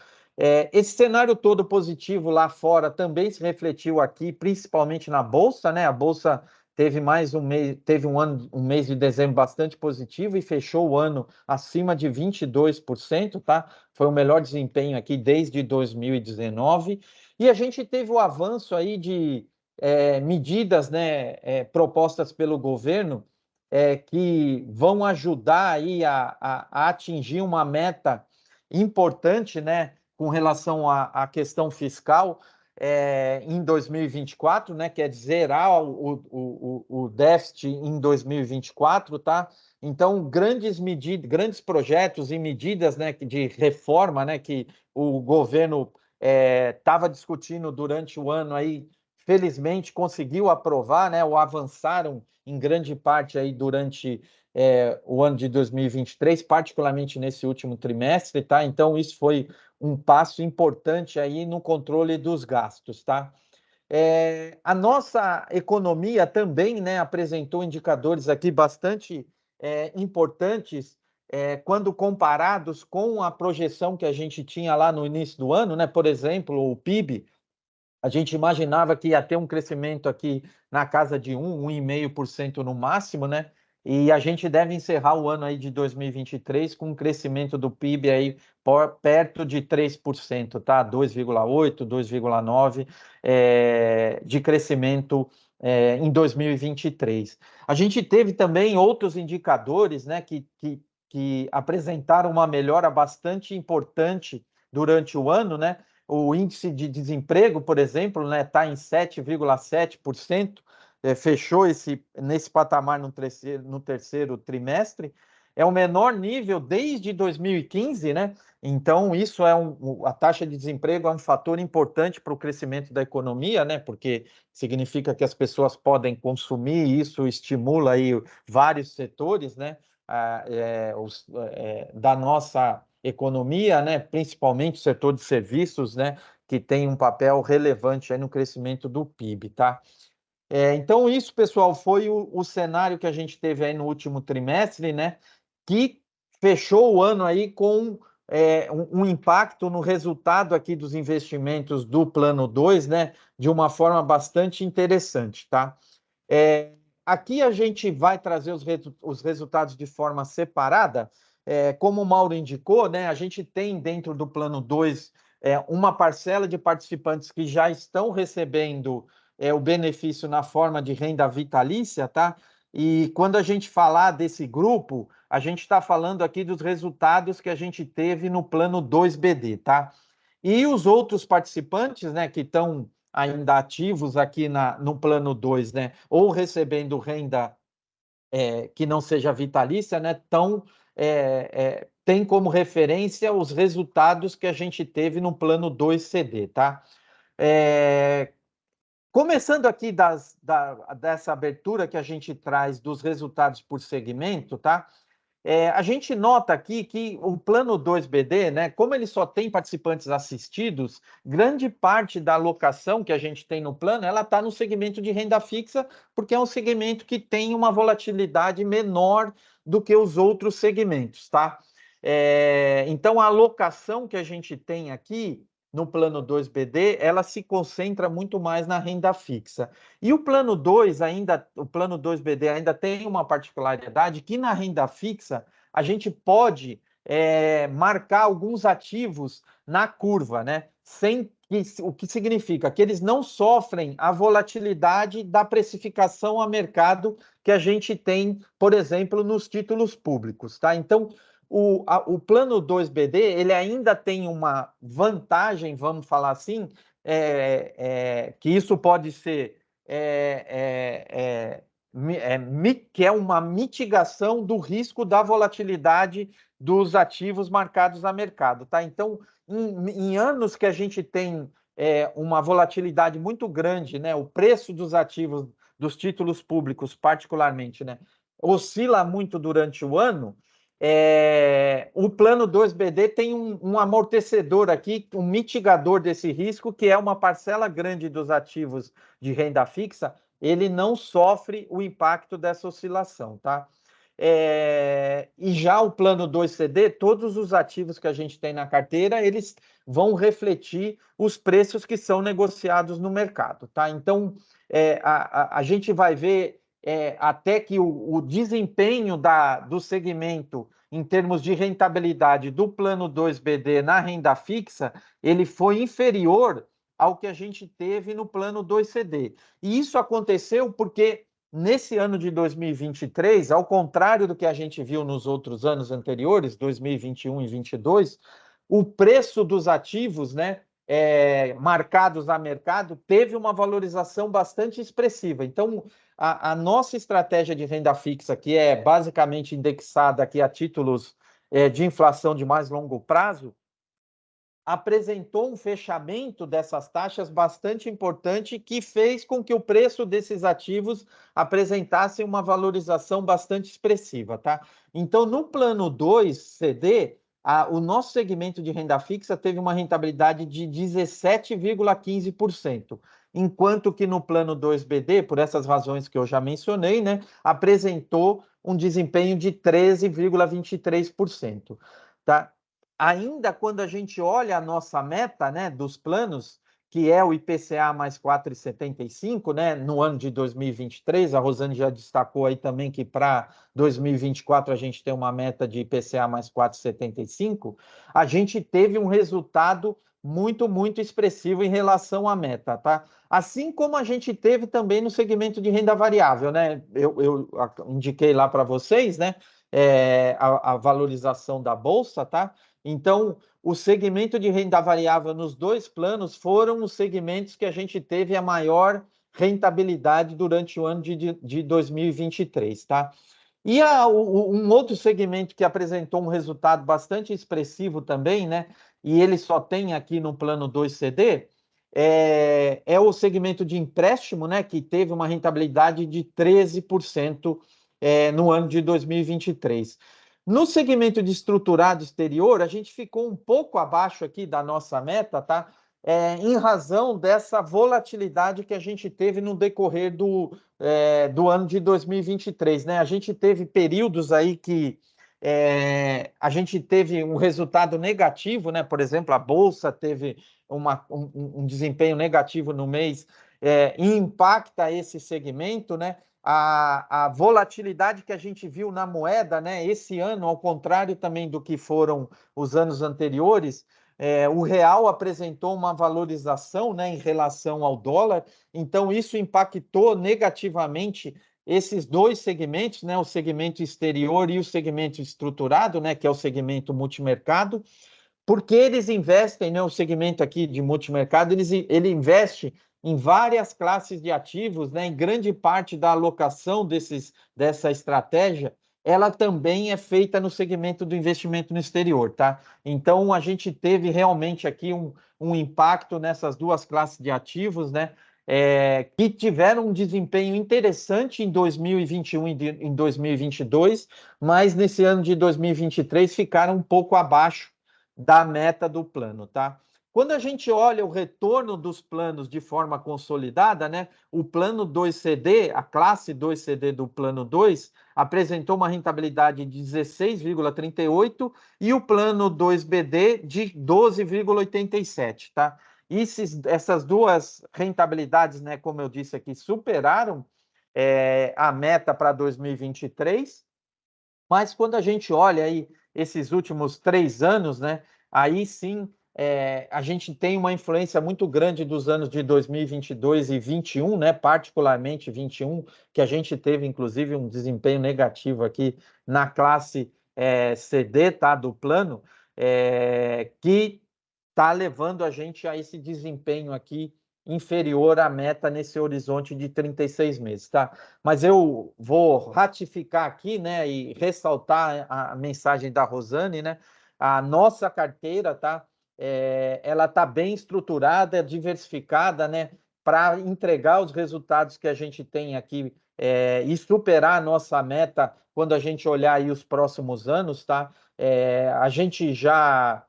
Esse cenário todo positivo lá fora também se refletiu aqui, principalmente na Bolsa, né? A Bolsa teve um mês de dezembro bastante positivo e fechou o ano acima de 22%, tá? Foi o melhor desempenho aqui desde 2019. E a gente teve o avanço aí de medidas, né, propostas pelo governo, que vão ajudar aí a atingir uma meta importante, né, com relação à questão fiscal em 2024, né, que é zerar o déficit em 2024, tá? Então, grandes projetos e medidas, né, de reforma, né, que o governo estava discutindo durante o ano aí, felizmente conseguiu aprovar, né, ou avançaram em grande parte aí durante o ano de 2023, particularmente nesse último trimestre, tá? Então, isso foi um passo importante aí no controle dos gastos, tá? A nossa economia também, né, apresentou indicadores aqui bastante importantes quando comparados com a projeção que a gente tinha lá no início do ano, né? Por exemplo, o PIB, a gente imaginava que ia ter um crescimento aqui na casa de 1,5% no máximo, né? E a gente deve encerrar o ano aí de 2023 com um crescimento do PIB aí perto de 3%, tá? 2,8, 2,9 de crescimento em 2023. A gente teve também outros indicadores, né, que apresentaram uma melhora bastante importante durante o ano, né? O índice de desemprego, por exemplo, né, está em 7,7%, fechou nesse patamar no terceiro trimestre. é o menor nível desde 2015, né? Então, isso é a taxa de desemprego é um fator importante para o crescimento da economia, né? Porque significa que as pessoas podem consumir, isso estimula aí vários setores, né? Da nossa economia, né? Principalmente o setor de serviços, né? Que tem um papel relevante aí no crescimento do PIB, tá? Então, isso, pessoal, foi o cenário que a gente teve aí no último trimestre, né? Que fechou o ano aí com um impacto no resultado aqui dos investimentos do Plano 2, né? De uma forma bastante interessante, tá? Aqui a gente vai trazer os resultados de forma separada. Como o Mauro indicou, né? A gente tem dentro do Plano 2 uma parcela de participantes que já estão recebendo o benefício na forma de renda vitalícia, tá? E quando a gente falar desse grupo, a gente está falando aqui dos resultados que a gente teve no Plano 2BD, tá? E os outros participantes, né, que estão ainda ativos aqui no Plano 2, né, ou recebendo renda que não seja vitalícia, né, tem como referência os resultados que a gente teve no Plano 2CD, tá? Começando aqui dessa abertura que a gente traz dos resultados por segmento, tá? A gente nota aqui que o Plano 2BD, né, como ele só tem participantes assistidos, grande parte da alocação que a gente tem no plano, ela está no segmento de renda fixa, porque é um segmento que tem uma volatilidade menor do que os outros segmentos, tá? Então, a alocação que a gente tem aqui no Plano 2BD, ela se concentra muito mais na renda fixa. E o Plano 2BD ainda tem uma particularidade que na renda fixa a gente pode marcar alguns ativos na curva, né? O que significa que eles não sofrem a volatilidade da precificação a mercado que a gente tem, por exemplo, nos títulos públicos, tá? Então, o Plano 2BD, ele ainda tem uma vantagem, vamos falar assim, que isso pode ser que é uma mitigação do risco da volatilidade dos ativos marcados a mercado, tá? Então, em anos que a gente tem uma volatilidade muito grande, né? O preço dos ativos, dos títulos públicos, particularmente, né? Oscila muito durante o ano. O Plano 2BD tem um amortecedor aqui, um mitigador desse risco, que é uma parcela grande dos ativos de renda fixa, ele não sofre o impacto dessa oscilação, tá? E já o Plano 2CD, todos os ativos que a gente tem na carteira, eles vão refletir os preços que são negociados no mercado, tá? Então, a gente vai ver até que o desempenho do segmento em termos de rentabilidade do Plano 2BD na renda fixa, ele foi inferior ao que a gente teve no Plano 2CD. E isso aconteceu porque nesse ano de 2023, ao contrário do que a gente viu nos outros anos anteriores, 2021 e 2022, o preço dos ativos, né, marcados a mercado, teve uma valorização bastante expressiva. Então, a nossa estratégia de renda fixa, que é basicamente indexada aqui a títulos de inflação de mais longo prazo, apresentou um fechamento dessas taxas bastante importante que fez com que o preço desses ativos apresentasse uma valorização bastante expressiva, tá? Então, no Plano 2 CD, o nosso segmento de renda fixa teve uma rentabilidade de 17,15%, enquanto que no Plano 2BD, por essas razões que eu já mencionei, né, apresentou um desempenho de 13,23%, tá? Ainda quando a gente olha a nossa meta, né, dos planos, que é o IPCA mais 4,75, né, no ano de 2023, a Rosane já destacou aí também que para 2024 a gente tem uma meta de IPCA mais 4,75, a gente teve um resultado muito, muito expressivo em relação à meta, tá? Assim como a gente teve também no segmento de renda variável, né? Eu indiquei lá para vocês, né? A valorização da Bolsa, tá? Então, o segmento de renda variável nos dois planos foram os segmentos que a gente teve a maior rentabilidade durante o ano de 2023, tá? E um outro segmento que apresentou um resultado bastante expressivo também, né? E ele só tem aqui no plano 2 CD, é o segmento de empréstimo, né? Que teve uma rentabilidade de 13% no ano de 2023. No segmento de estruturado exterior, a gente ficou um pouco abaixo aqui da nossa meta, tá? Em razão dessa volatilidade que a gente teve no decorrer do ano de 2023, né? A gente teve períodos aí que a gente teve um resultado negativo, né? Por exemplo, a Bolsa teve um desempenho negativo no mês, e impacta esse segmento, né? A volatilidade que a gente viu na moeda, né? Esse ano, ao contrário também do que foram os anos anteriores, o real apresentou uma valorização, né, em relação ao dólar, então isso impactou negativamente esses dois segmentos, né, o segmento exterior e o segmento estruturado, né, que é o segmento multimercado, porque eles investem, né, o segmento aqui de multimercado, ele investe em várias classes de ativos, né, em grande parte da alocação dessa estratégia, ela também é feita no segmento do investimento no exterior, tá? Então, a gente teve realmente aqui um impacto nessas duas classes de ativos, né, que tiveram um desempenho interessante em 2021 e em 2022, mas nesse ano de 2023 ficaram um pouco abaixo da meta do plano, tá? Quando a gente olha o retorno dos planos de forma consolidada, né, o plano 2CD, a classe 2CD do plano 2, apresentou uma rentabilidade de 16,38 e o plano 2BD de 12,87, tá? Essas duas rentabilidades, né, como eu disse aqui, superaram a meta para 2023, mas quando a gente olha aí esses últimos 3 anos, né, aí sim a gente tem uma influência muito grande dos anos de 2022 e 21, né, particularmente 21, que a gente teve inclusive um desempenho negativo aqui na classe CD, tá, do plano, que está levando a gente a esse desempenho aqui inferior à meta nesse horizonte de 36 meses, tá? Mas eu vou ratificar aqui, né, e ressaltar a mensagem da Rosane, né? A nossa carteira, tá? Ela está bem estruturada, diversificada, né? Para entregar os resultados que a gente tem aqui e superar a nossa meta quando a gente olhar aí os próximos anos, tá? A gente já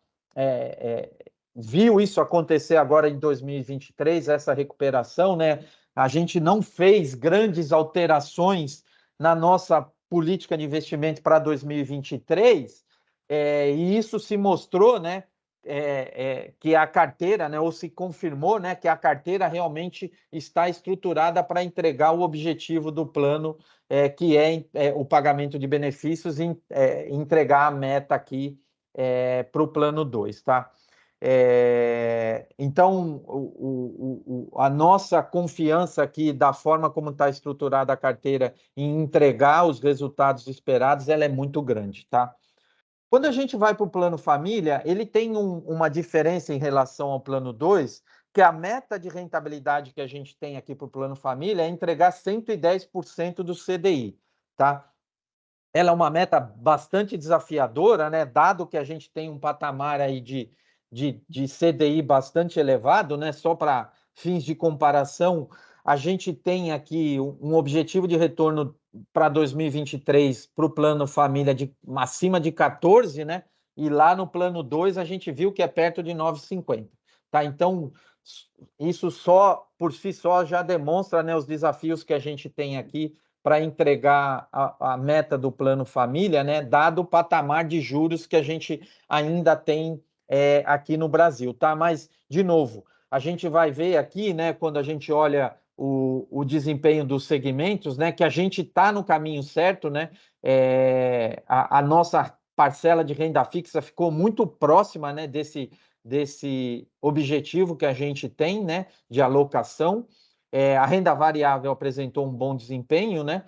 viu isso acontecer agora em 2023, essa recuperação, né? A gente não fez grandes alterações na nossa política de investimento para 2023, e isso se mostrou, né, que a carteira, né, ou se confirmou, né, que a carteira realmente está estruturada para entregar o objetivo do plano, que é o pagamento de benefícios e entregar a meta aqui para o plano 2, tá? Então, a nossa confiança aqui da forma como está estruturada a carteira em entregar os resultados esperados, ela é muito grande, tá? Quando a gente vai para o plano família, ele tem uma diferença em relação ao plano 2, que a meta de rentabilidade que a gente tem aqui para o plano família é entregar 110% do CDI, tá? Ela é uma meta bastante desafiadora, né? Dado que a gente tem um patamar aí de CDI bastante elevado, né? Só para fins de comparação, a gente tem aqui um objetivo de retorno para 2023 para o plano família de acima de 14, né? E lá no plano 2 a gente viu que é perto de 9,50, tá? Então, isso só por si só já demonstra, né, os desafios que a gente tem aqui para entregar a meta do plano família, né, dado o patamar de juros que a gente ainda tem aqui no Brasil, tá? Mas, de novo, a gente vai ver aqui, né, quando a gente olha o desempenho dos segmentos, né, que a gente está no caminho certo, né? A nossa parcela de renda fixa ficou muito próxima, né, desse objetivo que a gente tem, né, de alocação. A renda variável apresentou um bom desempenho, né?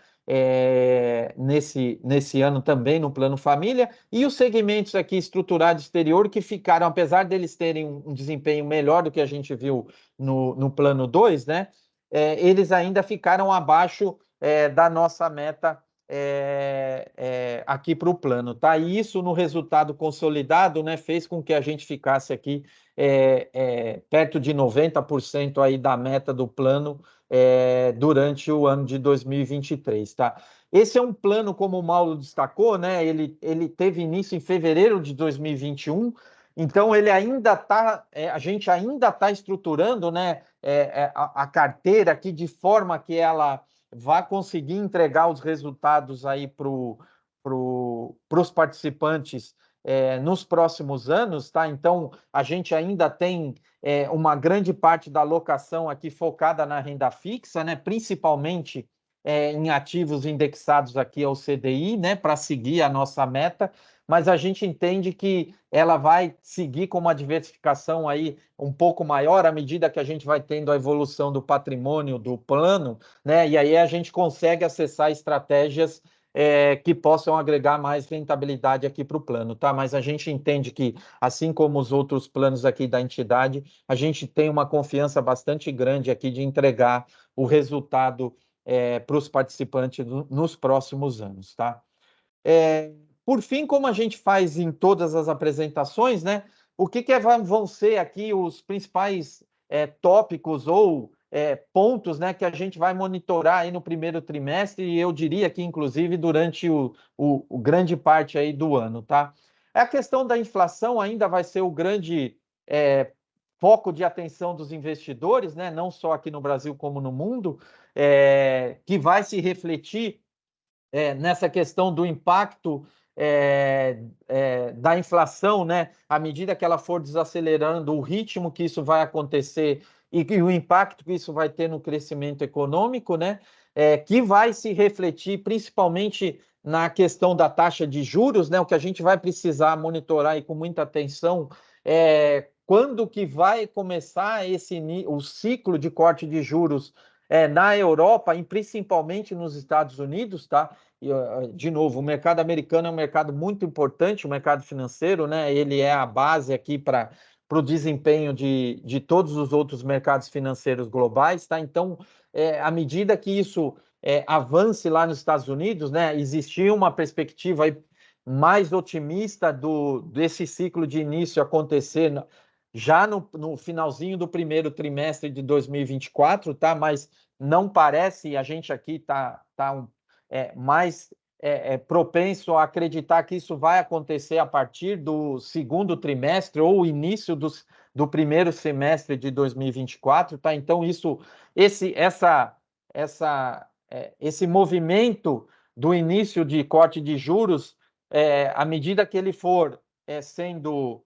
Nesse ano também no plano família, e os segmentos aqui estruturados exterior que ficaram, apesar deles terem um desempenho melhor do que a gente viu no plano 2, né? Eles ainda ficaram abaixo da nossa meta aqui para o plano, tá? E isso no resultado consolidado, né, fez com que a gente ficasse aqui perto de 90% aí da meta do plano durante o ano de 2023, tá? Esse é um plano, como o Mauro destacou, né? Ele teve início em fevereiro de 2021, então ele ainda está, a gente ainda está estruturando, né, a carteira aqui de forma que ela vá conseguir entregar os resultados aí para os participantes nos próximos anos, tá? Então, a gente ainda tem uma grande parte da alocação aqui focada na renda fixa, né? Principalmente em ativos indexados aqui ao CDI, né? Para seguir a nossa meta, mas a gente entende que ela vai seguir com uma diversificação aí um pouco maior à medida que a gente vai tendo a evolução do patrimônio do plano, né? E aí a gente consegue acessar estratégias que possam agregar mais rentabilidade aqui para o plano, tá? Mas a gente entende que, assim como os outros planos aqui da entidade, a gente tem uma confiança bastante grande aqui de entregar o resultado para os participantes nos próximos anos, tá? Por fim, como a gente faz em todas as apresentações, né? O que vão ser aqui os principais tópicos ou pontos, né, que a gente vai monitorar aí no primeiro trimestre e eu diria que, inclusive, durante o grande parte aí do ano, tá? A questão da inflação ainda vai ser o grande foco de atenção dos investidores, né, não só aqui no Brasil como no mundo, que vai se refletir nessa questão do impacto da inflação, né, à medida que ela for desacelerando, o ritmo que isso vai acontecer e o impacto que isso vai ter no crescimento econômico, né, que vai se refletir principalmente na questão da taxa de juros, né, o que a gente vai precisar monitorar e com muita atenção quando que vai começar o ciclo de corte de juros na Europa e principalmente nos Estados Unidos, tá? E, de novo, o mercado americano é um mercado muito importante, o mercado financeiro, né? Ele é a base aqui para o desempenho de todos os outros mercados financeiros globais, tá? Então, à medida que isso avance lá nos Estados Unidos, né? Existia uma perspectiva aí mais otimista desse ciclo de início acontecer já no finalzinho do primeiro trimestre de 2024, tá? Mas não parece, a gente aqui está mais propenso a acreditar que isso vai acontecer a partir do segundo trimestre ou início do primeiro semestre de 2024, tá? Então, esse movimento do início de corte de juros, à medida que ele for sendo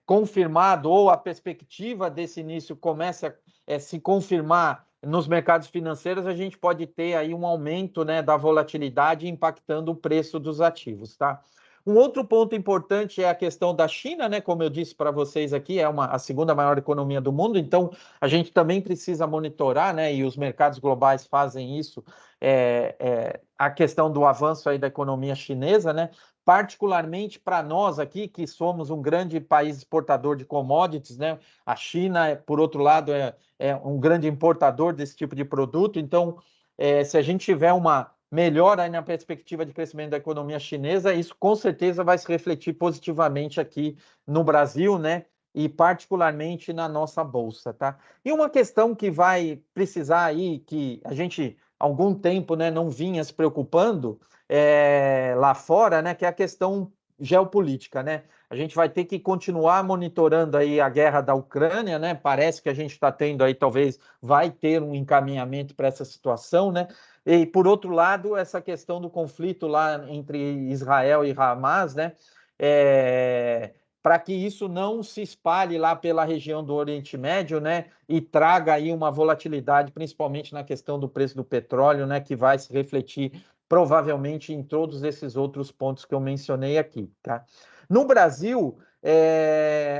confirmado ou a perspectiva desse início começa a se confirmar nos mercados financeiros, a gente pode ter aí um aumento, né, da volatilidade impactando o preço dos ativos, tá? Um outro ponto importante é a questão da China, né? Como eu disse para vocês aqui, a segunda maior economia do mundo, então a gente também precisa monitorar, né? E os mercados globais fazem isso, a questão do avanço aí da economia chinesa, né? Particularmente para nós aqui, que somos um grande país exportador de commodities, né? A China, por outro lado, é um grande importador desse tipo de produto, então se a gente tiver uma melhora aí na perspectiva de crescimento da economia chinesa, isso com certeza vai se refletir positivamente aqui no Brasil, né? E particularmente na nossa bolsa, tá? E uma questão que vai precisar aí, que a gente há algum tempo, né, não vinha se preocupando lá fora, né? Que é a questão geopolítica, né? A gente vai ter que continuar monitorando aí a guerra da Ucrânia, né? Parece que a gente está tendo aí, talvez vai ter um encaminhamento para essa situação, né? E, por outro lado, essa questão do conflito lá entre Israel e Hamas, né? Para que isso não se espalhe lá pela região do Oriente Médio, né? E traga aí uma volatilidade, principalmente na questão do preço do petróleo, né? Que vai se refletir provavelmente em todos esses outros pontos que eu mencionei aqui, tá? No Brasil,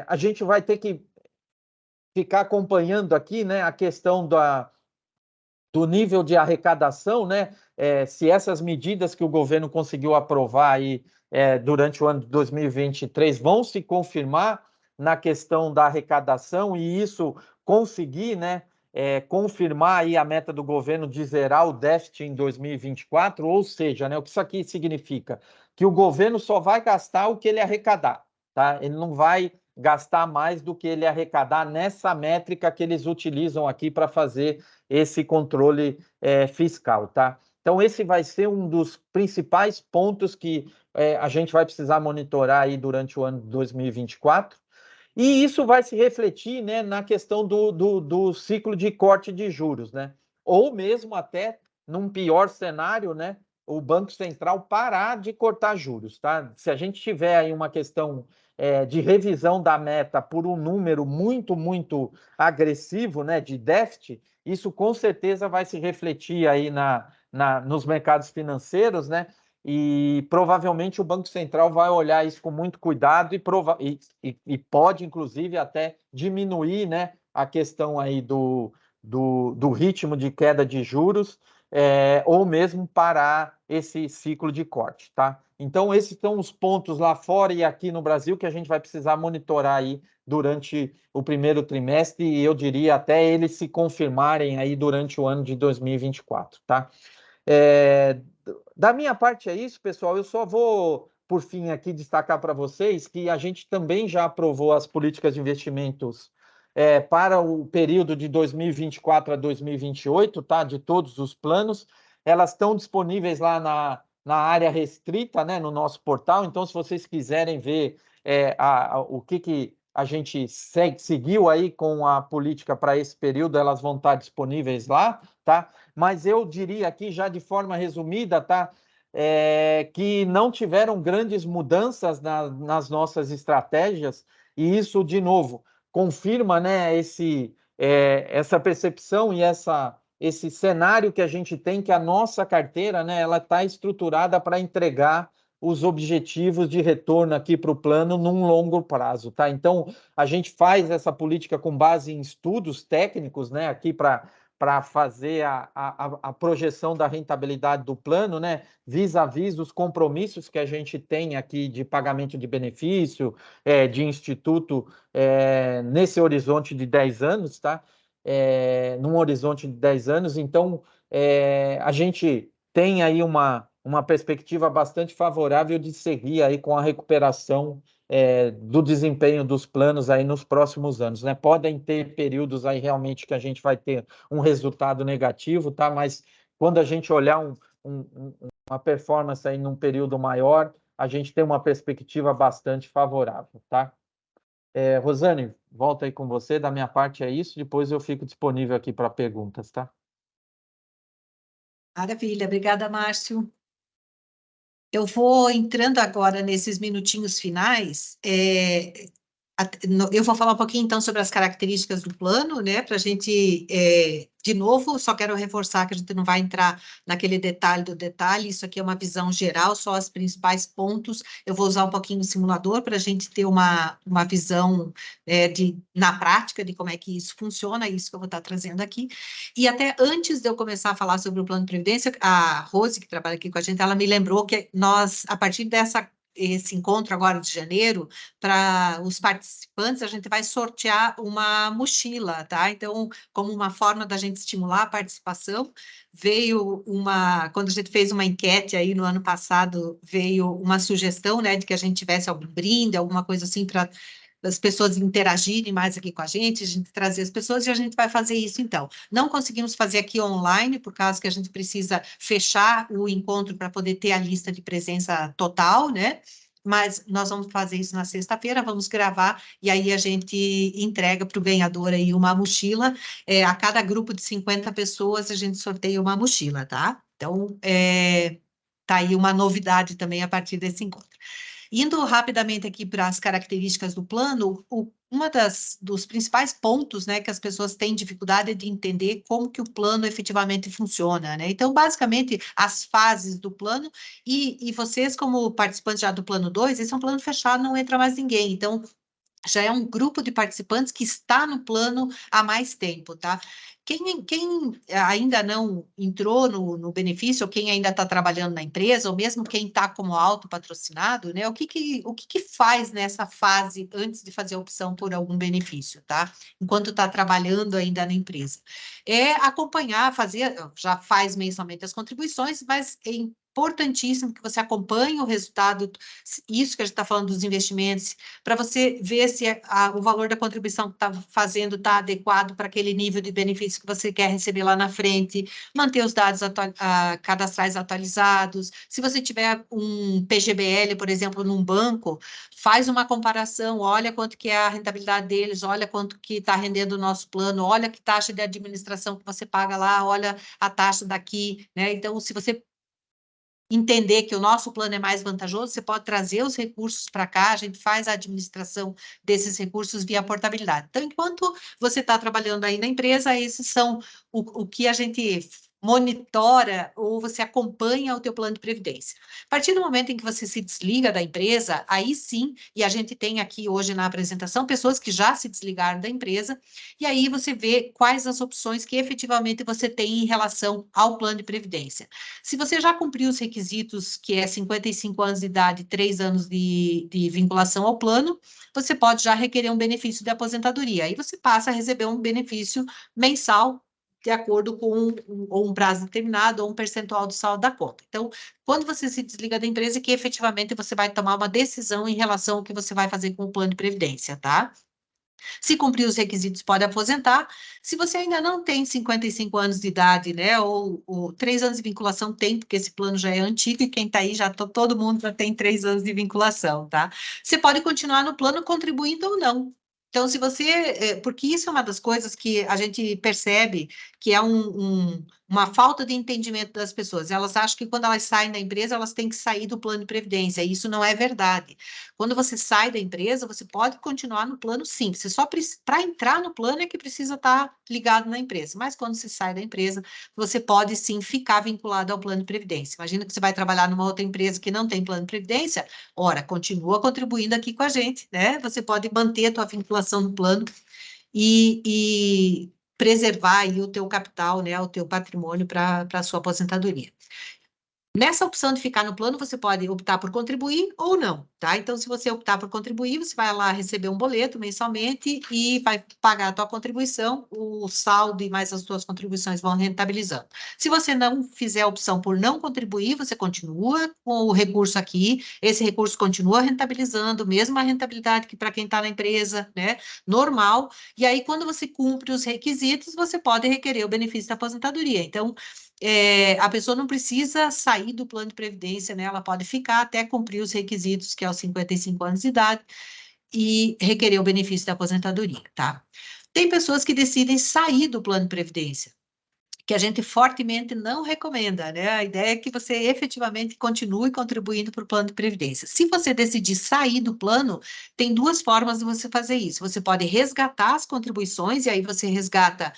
a gente vai ter que ficar acompanhando aqui, né? A questão do nível de arrecadação, né? Se essas medidas que o governo conseguiu aprovar aí durante o ano de 2023 vão se confirmar na questão da arrecadação e isso conseguir, né, confirmar aí a meta do governo de zerar o déficit em 2024, ou seja, né, o que isso aqui significa? Que o governo só vai gastar o que ele arrecadar, tá? Ele não vai gastar mais do que ele arrecadar nessa métrica que eles utilizam aqui para fazer esse controle fiscal, tá? Então, esse vai ser um dos principais pontos que a gente vai precisar monitorar aí durante o ano de 2024. E isso vai se refletir, né, na questão do ciclo de corte de juros, né? Ou mesmo até, num pior cenário, né, o Banco Central parar de cortar juros, tá? Se a gente tiver aí uma questão de revisão da meta por um número muito agressivo, né, de déficit, isso com certeza vai se refletir aí nos mercados financeiros, né? E provavelmente o Banco Central vai olhar isso com muito cuidado e pode, inclusive, até diminuir, né, a questão aí do ritmo de queda de juros, ou mesmo parar esse ciclo de corte, tá? Então, esses são os pontos lá fora e aqui no Brasil que a gente vai precisar monitorar aí durante o primeiro trimestre e eu diria até eles se confirmarem aí durante o ano de 2024, tá? Da minha parte é isso, pessoal. Eu só vou, por fim, aqui destacar para vocês que a gente também já aprovou as políticas de investimentos para o período de 2024 a 2028, tá? De todos os planos. Elas estão disponíveis lá na área restrita, né? No nosso portal. Então, se vocês quiserem ver o que a gente seguiu aí com a política para esse período, elas vão estar disponíveis lá, tá? Mas eu diria aqui, já de forma resumida, tá? Que não tiveram grandes mudanças nas nossas estratégias, e isso, de novo, confirma, né, essa percepção e esse cenário que a gente tem, que a nossa carteira, né, ela está estruturada para entregar os objetivos de retorno aqui para o plano num longo prazo, tá? Então, a gente faz essa política com base em estudos técnicos, né, aqui para fazer a projeção da rentabilidade do plano, né, vis-à-vis os compromissos que a gente tem aqui de pagamento de benefício, de instituto, nesse horizonte de 10 anos, tá? Num horizonte de 10 anos. Então, a gente tem aí uma perspectiva bastante favorável de seguir aí com a recuperação do desempenho dos planos aí nos próximos anos, né? Podem ter períodos aí realmente que a gente vai ter um resultado negativo, tá? Mas quando a gente olhar uma performance aí num período maior, a gente tem uma perspectiva bastante favorável, tá? Rosane, volta aí com você. Da minha parte é isso. Depois eu fico disponível aqui para perguntas, tá? Maravilha, obrigada, Márcio. Eu vou entrando agora nesses minutinhos finais. Eu vou falar um pouquinho, então, sobre as características do plano, né, para a gente, de novo, só quero reforçar que a gente não vai entrar naquele detalhe do detalhe, isso aqui é uma visão geral, só os principais pontos. Eu vou usar um pouquinho o simulador para a gente ter uma visão na prática de como é que isso funciona, isso que eu vou estar trazendo aqui. E até antes de eu começar a falar sobre o plano de previdência, a Rose, que trabalha aqui com a gente, ela me lembrou que nós, a partir esse encontro agora de janeiro, para os participantes, a gente vai sortear uma mochila, tá? Então, como uma forma da gente estimular a participação, quando a gente fez uma enquete aí no ano passado, veio uma sugestão, né, de que a gente tivesse algum brinde, alguma coisa assim, para as pessoas interagirem mais aqui com a gente trazer as pessoas, e a gente vai fazer isso, então. Não conseguimos fazer aqui online, por causa que a gente precisa fechar o encontro para poder ter a lista de presença total, né? Mas nós vamos fazer isso na sexta-feira, vamos gravar, e aí a gente entrega para o ganhador aí uma mochila. A cada grupo de 50 pessoas, a gente sorteia uma mochila, tá? Então, tá aí uma novidade também a partir desse encontro. Indo rapidamente aqui para as características do plano, dos principais pontos, né, que as pessoas têm dificuldade é de entender como que o plano efetivamente funciona, né? Então, basicamente, as fases do plano, e vocês, como participantes já do plano 2, esse é um plano fechado, não entra mais ninguém. Então, já é um grupo de participantes que está no plano há mais tempo, tá? Quem ainda não entrou no benefício, ou quem ainda está trabalhando na empresa, ou mesmo quem está como autopatrocinado, né? O que faz nessa fase antes de fazer a opção por algum benefício, tá? Enquanto está trabalhando ainda na empresa. É acompanhar, já faz mensalmente as contribuições, mas é importantíssimo que você acompanhe o resultado, isso que a gente está falando dos investimentos, para você ver se o valor da contribuição que está fazendo está adequado para aquele nível de benefício que você quer receber lá na frente, manter os dados cadastrais atualizados. Se você tiver um PGBL, por exemplo, num banco, faz uma comparação, olha quanto que é a rentabilidade deles, olha quanto que está rendendo o nosso plano, olha que taxa de administração que você paga lá, olha a taxa daqui, né? Então, se você entender que o nosso plano é mais vantajoso, você pode trazer os recursos para cá, a gente faz a administração desses recursos via portabilidade. Então, enquanto você está trabalhando aí na empresa, esses são o que a gente monitora ou você acompanha o teu plano de previdência. A partir do momento em que você se desliga da empresa, aí sim, e a gente tem aqui hoje na apresentação pessoas que já se desligaram da empresa, e aí você vê quais as opções que efetivamente você tem em relação ao plano de previdência. Se você já cumpriu os requisitos, que é 55 anos de idade, 3 anos de vinculação ao plano, você pode já requerer um benefício de aposentadoria. Aí você passa a receber um benefício mensal de acordo com um prazo determinado ou um percentual do saldo da conta. Então, quando você se desliga da empresa, que efetivamente você vai tomar uma decisão em relação ao que você vai fazer com o plano de previdência, tá? Se cumprir os requisitos, pode aposentar. Se você ainda não tem 55 anos de idade, né, ou 3 anos de vinculação tem, porque esse plano já é antigo e quem está aí, todo mundo já tem 3 anos de vinculação, tá? Você pode continuar no plano contribuindo ou não. Então, se você... Porque isso é uma das coisas que a gente percebe que é uma falta de entendimento das pessoas. Elas acham que quando elas saem da empresa, elas têm que sair do plano de previdência. E isso não é verdade. Quando você sai da empresa, você pode continuar no plano, sim. Você só para entrar no plano é que precisa estar ligado na empresa. Mas quando você sai da empresa, você pode sim ficar vinculado ao plano de previdência. Imagina que você vai trabalhar numa outra empresa que não tem plano de previdência. Ora, continua contribuindo aqui com a gente, né? Você pode manter a tua vinculação no plano e preservar aí o teu capital, né, o teu patrimônio para a sua aposentadoria. Nessa opção de ficar no plano, você pode optar por contribuir ou não, tá? Então, se você optar por contribuir, você vai lá receber um boleto mensalmente e vai pagar a tua contribuição, o saldo e mais as tuas contribuições vão rentabilizando. Se você não fizer a opção por não contribuir, você continua com o recurso aqui, esse recurso continua rentabilizando, mesma rentabilidade que para quem está na empresa, né? Normal. E aí, quando você cumpre os requisitos, você pode requerer o benefício da aposentadoria. Então, a pessoa não precisa sair do plano de previdência, né? Ela pode ficar até cumprir os requisitos, que é os 55 anos de idade, e requerer o benefício da aposentadoria, tá? Tem pessoas que decidem sair do plano de previdência, que a gente fortemente não recomenda, né? A ideia é que você efetivamente continue contribuindo para o plano de previdência. Se você decidir sair do plano, tem duas formas de você fazer isso. Você pode resgatar as contribuições, e aí você resgata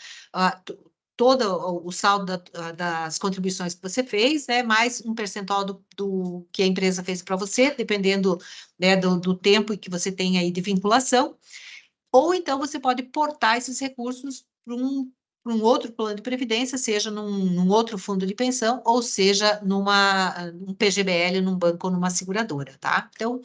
todo o saldo das contribuições que você fez, né, mais um percentual do que a empresa fez para você, dependendo, né, do tempo que você tem aí de vinculação, ou então você pode portar esses recursos para um outro plano de previdência, seja num outro fundo de pensão, ou seja, num PGBL, num banco ou numa seguradora, tá? Então,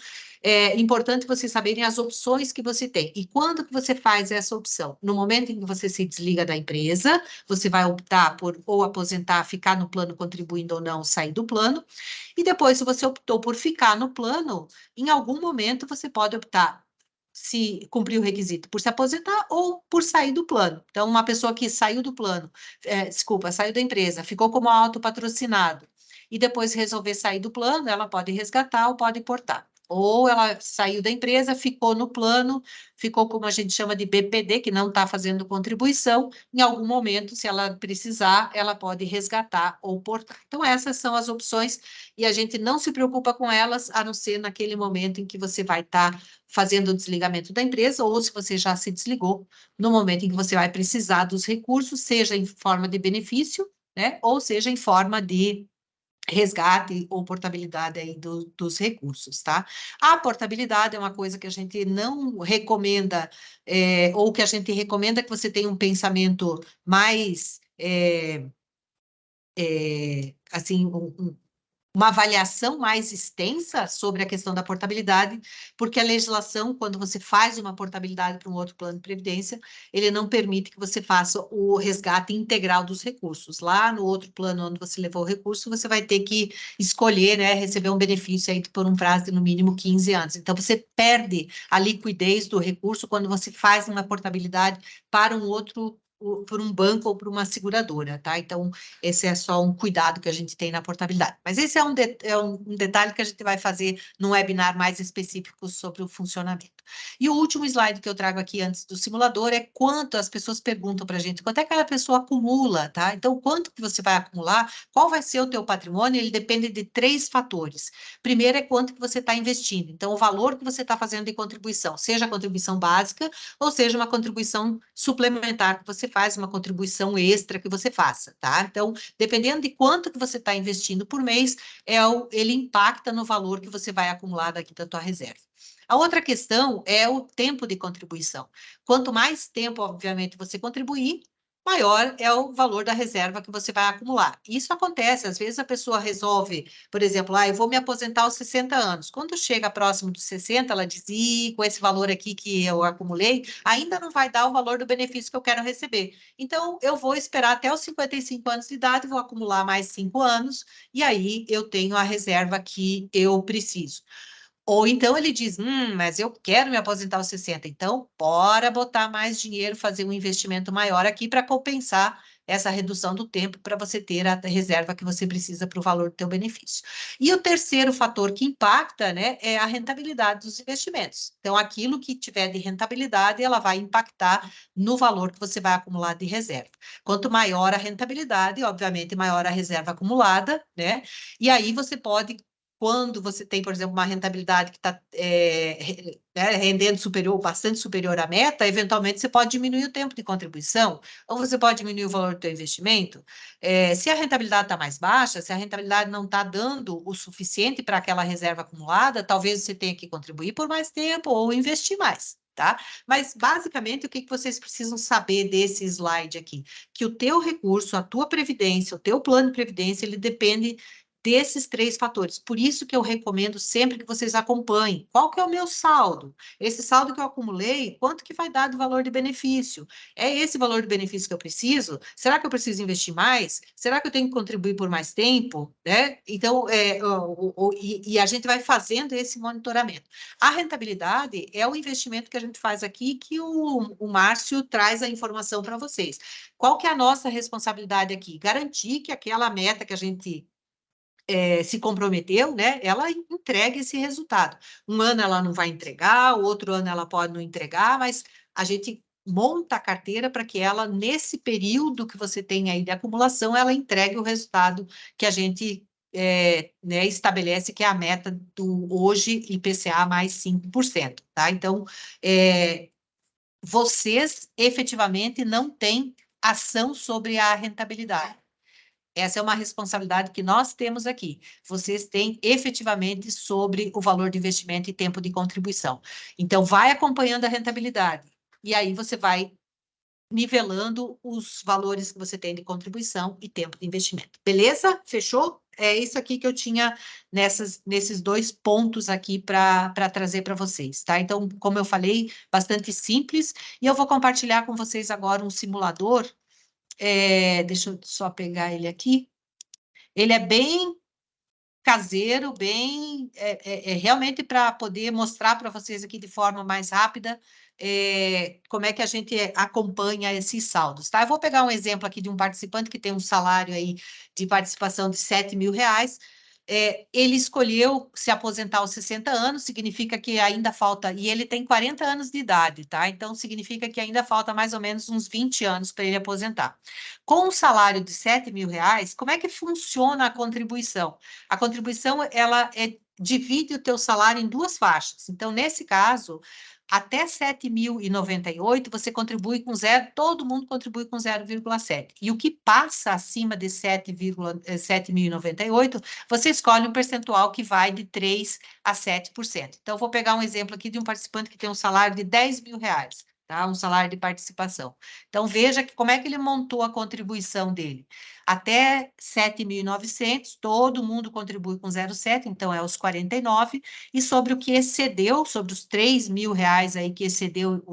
é importante vocês saberem as opções que você tem. E quando que você faz essa opção? No momento em que você se desliga da empresa, você vai optar por ou aposentar, ficar no plano contribuindo ou não, sair do plano. E depois, se você optou por ficar no plano, em algum momento você pode optar se cumprir o requisito por se aposentar ou por sair do plano. Então, uma pessoa que saiu do plano, saiu da empresa, ficou como autopatrocinado e depois resolver sair do plano, ela pode resgatar ou pode portar. Ou ela saiu da empresa, ficou no plano, ficou como a gente chama de BPD, que não está fazendo contribuição, em algum momento, se ela precisar, ela pode resgatar ou portar. Então, essas são as opções, e a gente não se preocupa com elas, a não ser naquele momento em que você vai estar fazendo o desligamento da empresa, ou se você já se desligou, no momento em que você vai precisar dos recursos, seja em forma de benefício, né, ou seja em forma de resgate ou portabilidade aí dos recursos, tá? A portabilidade é uma coisa que a gente não recomenda, ou que a gente recomenda que você tenha um pensamento mais, assim, uma avaliação mais extensa sobre a questão da portabilidade, porque a legislação, quando você faz uma portabilidade para um outro plano de previdência, ele não permite que você faça o resgate integral dos recursos. Lá no outro plano onde você levou o recurso, você vai ter que escolher, né, receber um benefício aí por um prazo de no mínimo 15 anos. Então, você perde a liquidez do recurso quando você faz uma portabilidade para um outro, por um banco ou por uma seguradora, tá? Então, esse é só um cuidado que a gente tem na portabilidade. Mas esse é um detalhe que a gente vai fazer num webinar mais específico sobre o funcionamento. E o último slide que eu trago aqui antes do simulador é quanto as pessoas perguntam para a gente, quanto é que a pessoa acumula, tá? Então, quanto que você vai acumular, qual vai ser o teu patrimônio, ele depende de 3 fatores. Primeiro é quanto que você está investindo. Então, o valor que você está fazendo de contribuição, seja a contribuição básica ou seja uma contribuição suplementar que você faz, uma contribuição extra que você faça, tá? Então, dependendo de quanto que você está investindo por mês, ele impacta no valor que você vai acumular daqui da tua reserva. A outra questão é o tempo de contribuição. Quanto mais tempo, obviamente, você contribuir, maior é o valor da reserva que você vai acumular. Isso acontece, às vezes a pessoa resolve, por exemplo, eu vou me aposentar aos 60 anos. Quando chega próximo dos 60, ela diz, com esse valor aqui que eu acumulei, ainda não vai dar o valor do benefício que eu quero receber. Então, eu vou esperar até os 55 anos de idade, vou acumular mais 5 anos, e aí eu tenho a reserva que eu preciso. Ou então ele diz, mas eu quero me aposentar aos 60, então bora botar mais dinheiro, fazer um investimento maior aqui para compensar essa redução do tempo para você ter a reserva que você precisa para o valor do teu benefício. E o terceiro fator que impacta, né, é a rentabilidade dos investimentos. Então, aquilo que tiver de rentabilidade, ela vai impactar no valor que você vai acumular de reserva. Quanto maior a rentabilidade, obviamente, maior a reserva acumulada, né? E aí você pode, quando você tem, por exemplo, uma rentabilidade que está rendendo superior, bastante superior à meta, eventualmente você pode diminuir o tempo de contribuição, ou você pode diminuir o valor do seu investimento. Se a rentabilidade está mais baixa, se a rentabilidade não está dando o suficiente para aquela reserva acumulada, talvez você tenha que contribuir por mais tempo ou investir mais. Tá? Mas, basicamente, o que vocês precisam saber desse slide aqui? Que o teu recurso, a tua previdência, o teu plano de previdência, ele depende desses 3 fatores. Por isso que eu recomendo sempre que vocês acompanhem. Qual que é o meu saldo? Esse saldo que eu acumulei, quanto que vai dar do valor de benefício? É esse valor de benefício que eu preciso? Será que eu preciso investir mais? Será que eu tenho que contribuir por mais tempo? Né? Então, e a gente vai fazendo esse monitoramento. A rentabilidade é o investimento que a gente faz aqui, que o Márcio traz a informação para vocês. Qual que é a nossa responsabilidade aqui? Garantir que aquela meta que a gente se comprometeu, né, ela entrega esse resultado. Um ano ela não vai entregar, o outro ano ela pode não entregar, mas a gente monta a carteira para que ela, nesse período que você tem aí de acumulação, ela entregue o resultado que a gente né, estabelece, que é a meta do hoje IPCA mais 5%, tá? Então, vocês efetivamente não têm ação sobre a rentabilidade. Essa é uma responsabilidade que nós temos aqui. Vocês têm efetivamente sobre o valor de investimento e tempo de contribuição. Então, vai acompanhando a rentabilidade. E aí você vai nivelando os valores que você tem de contribuição e tempo de investimento. Beleza? Fechou? É isso aqui que eu tinha nesses 2 pontos aqui para trazer para vocês, tá? Então, como eu falei, bastante simples. E eu vou compartilhar com vocês agora um simulador. Deixa eu só pegar ele aqui. Ele é bem caseiro, bem realmente para poder mostrar para vocês aqui de forma mais rápida como é que a gente acompanha esses saldos, tá? Eu vou pegar um exemplo aqui de um participante que tem um salário aí de participação de R$7.000. Ele escolheu se aposentar aos 60 anos, significa que ainda falta, e ele tem 40 anos de idade, tá? Então, significa que ainda falta mais ou menos uns 20 anos para ele aposentar. Com um salário de R$7.000, como é que funciona a contribuição? A contribuição, ela divide o teu salário em 2 faixas. Então, nesse caso, Até 7.098, você contribui com zero, todo mundo contribui com 0,7. E o que passa acima de 7.098, você escolhe um percentual que vai de 3% a 7%. Então, vou pegar um exemplo aqui de um participante que tem um salário de R$10.000. Tá? Um salário de participação. Então, veja como é que ele montou a contribuição dele. Até 7.900, todo mundo contribui com 0,7, então é os 49, e sobre o que excedeu, sobre os R$3.000 aí que excedeu,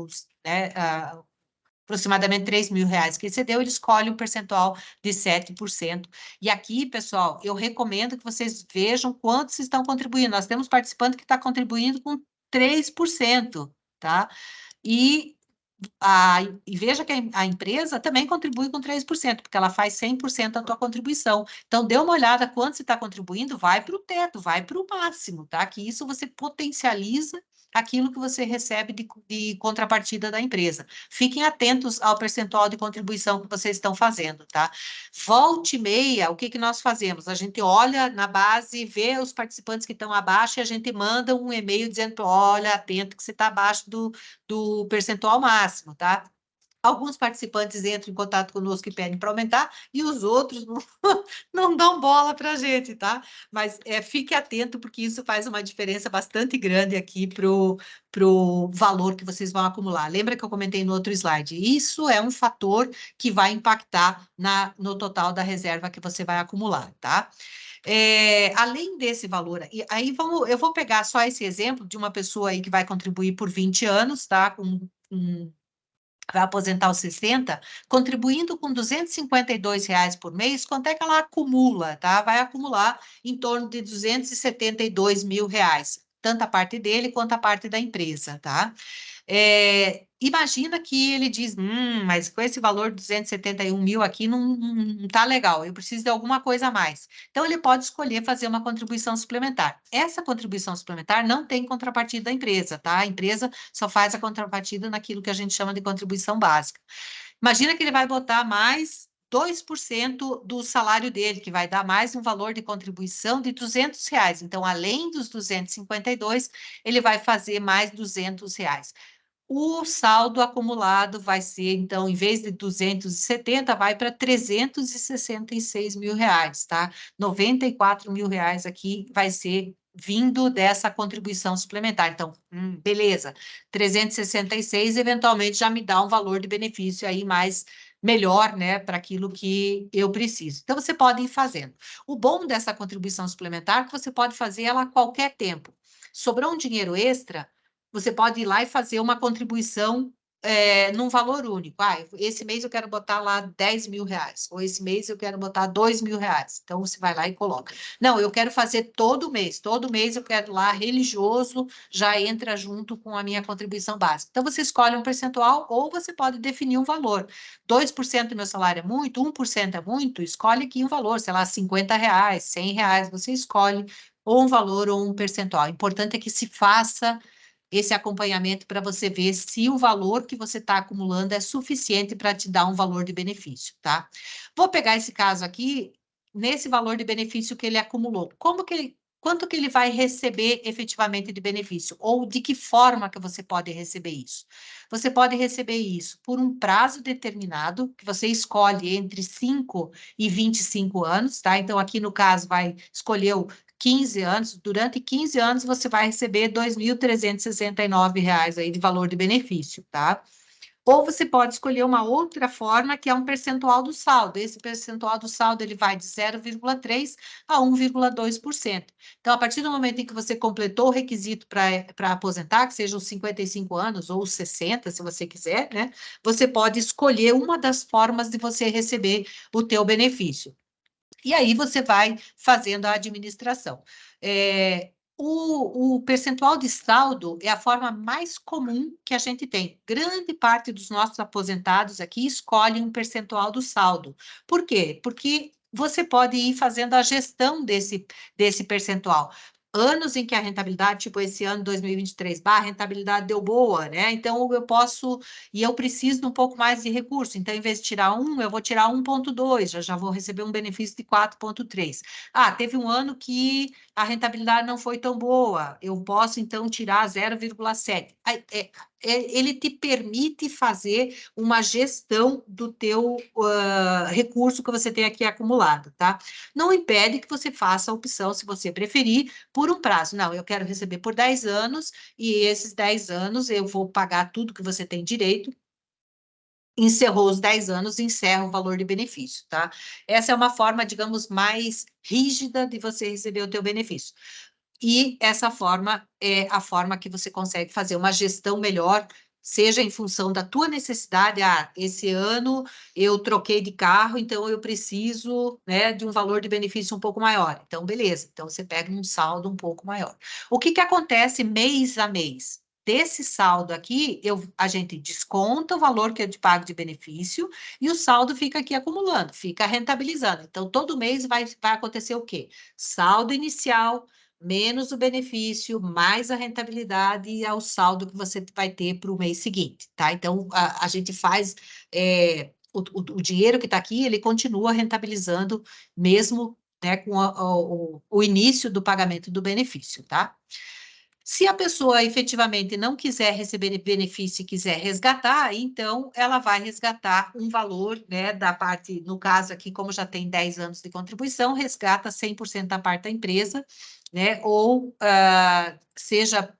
aproximadamente R$3.000 que excedeu, ele escolhe um percentual de 7%. E aqui, pessoal, eu recomendo que vocês vejam quantos estão contribuindo. Nós temos participante que está contribuindo com 3%, tá? E veja que a empresa também contribui com 3%, porque ela faz 100% da tua contribuição. Então, dê uma olhada quanto você está contribuindo, vai para o teto, vai para o máximo, tá? Que isso você potencializa aquilo que você recebe de contrapartida da empresa. Fiquem atentos ao percentual de contribuição que vocês estão fazendo, tá? Volte e meia, o que nós fazemos? A gente olha na base, vê os participantes que estão abaixo e a gente manda um e-mail dizendo, olha, atento que você está abaixo do percentual máximo, tá? Alguns participantes entram em contato conosco e pedem para aumentar, e os outros não dão bola para a gente, tá? Mas fique atento, porque isso faz uma diferença bastante grande aqui pro valor que vocês vão acumular. Lembra que eu comentei no outro slide? Isso é um fator que vai impactar no total da reserva que você vai acumular, tá? Além desse valor, aí eu vou pegar só esse exemplo de uma pessoa aí que vai contribuir por 20 anos, tá? Vai aposentar aos 60, contribuindo com R$252 por mês, quanto é que ela acumula, tá? Vai acumular em torno de R$272.000, tanto a parte dele quanto a parte da empresa, tá? Imagina que ele diz, mas com esse valor de 271 mil aqui não tá legal, eu preciso de alguma coisa a mais. Então, ele pode escolher fazer uma contribuição suplementar. Essa contribuição suplementar não tem contrapartida da empresa, tá? A empresa só faz a contrapartida naquilo que a gente chama de contribuição básica. Imagina que ele vai botar mais 2% do salário dele, que vai dar mais um valor de contribuição de R$200. Então, além dos 252, ele vai fazer mais R$200. O saldo acumulado vai ser, então, em vez de 270, vai para R$366.000, tá? R$94.000 aqui vai ser vindo dessa contribuição suplementar. Então, beleza, 366 eventualmente já me dá um valor de benefício aí mais melhor, né, para aquilo que eu preciso. Então, você pode ir fazendo. O bom dessa contribuição suplementar é que você pode fazer ela a qualquer tempo. Sobrou um dinheiro extra, você pode ir lá e fazer uma contribuição num valor único. Esse mês eu quero botar lá R$10.000, ou esse mês eu quero botar R$2.000. Então, você vai lá e coloca. Não, eu quero fazer todo mês eu quero lá, religioso, já entra junto com a minha contribuição básica. Então, você escolhe um percentual, ou você pode definir um valor. 2% do meu salário é muito, 1% é muito, escolhe aqui um valor, sei lá, R$50, R$100, você escolhe ou um valor ou um percentual. O importante é que se faça esse acompanhamento para você ver se o valor que você está acumulando é suficiente para te dar um valor de benefício, tá? Vou pegar esse caso aqui, nesse valor de benefício que ele acumulou. Quanto que ele vai receber efetivamente de benefício? Ou de que forma que você pode receber isso? Você pode receber isso por um prazo determinado, que você escolhe entre 5 e 25 anos, tá? Então, aqui no caso, vai escolher 15 anos, durante 15 anos você vai receber R$2.369 aí de valor de benefício, tá? Ou você pode escolher uma outra forma, que é um percentual do saldo. Esse percentual do saldo, ele vai de 0,3% a 1,2%. Então, a partir do momento em que você completou o requisito para aposentar, que sejam os 55 anos ou os 60, se você quiser, né? Você pode escolher uma das formas de você receber o teu benefício. E aí você vai fazendo a administração. O percentual de saldo é a forma mais comum que a gente tem. Grande parte dos nossos aposentados aqui escolhem um percentual do saldo. Por quê? Porque você pode ir fazendo a gestão desse percentual. anos em que a rentabilidade, tipo esse ano 2023, a rentabilidade deu boa, né? Então eu posso, e eu preciso de um pouco mais de recurso. Então, em vez de tirar 1, eu vou tirar 1,2, já vou receber um benefício de 4,3. Ah, teve um ano que a rentabilidade não foi tão boa, eu posso então tirar 0,7. Ele te permite fazer uma gestão do teu recurso que você tem aqui acumulado, tá? Não impede que você faça a opção, se você preferir, por um prazo. Não, eu quero receber por 10 anos, e esses 10 anos eu vou pagar tudo que você tem direito. Encerrou os 10 anos, encerra o valor de benefício, tá? Essa é uma forma, digamos, mais rígida de você receber o teu benefício. E essa forma é a forma que você consegue fazer uma gestão melhor, seja em função da tua necessidade. Ah, esse ano eu troquei de carro, então eu preciso, né, de um valor de benefício um pouco maior. Então, beleza. Então, você pega um saldo um pouco maior. O que que acontece mês a mês? Desse saldo aqui, a gente desconta o valor que eu te pago de benefício e o saldo fica aqui acumulando, fica rentabilizando. Então, todo mês vai acontecer o quê? Saldo inicial menos o benefício, mais a rentabilidade e ao saldo que você vai ter para o mês seguinte, tá? Então, a gente faz, o dinheiro que está aqui, ele continua rentabilizando mesmo, né, com o início do pagamento do benefício, tá? Se a pessoa efetivamente não quiser receber benefício e quiser resgatar, então ela vai resgatar um valor, né, da parte, no caso aqui, como já tem 10 anos de contribuição, resgata 100% da parte da empresa, né, ou seja,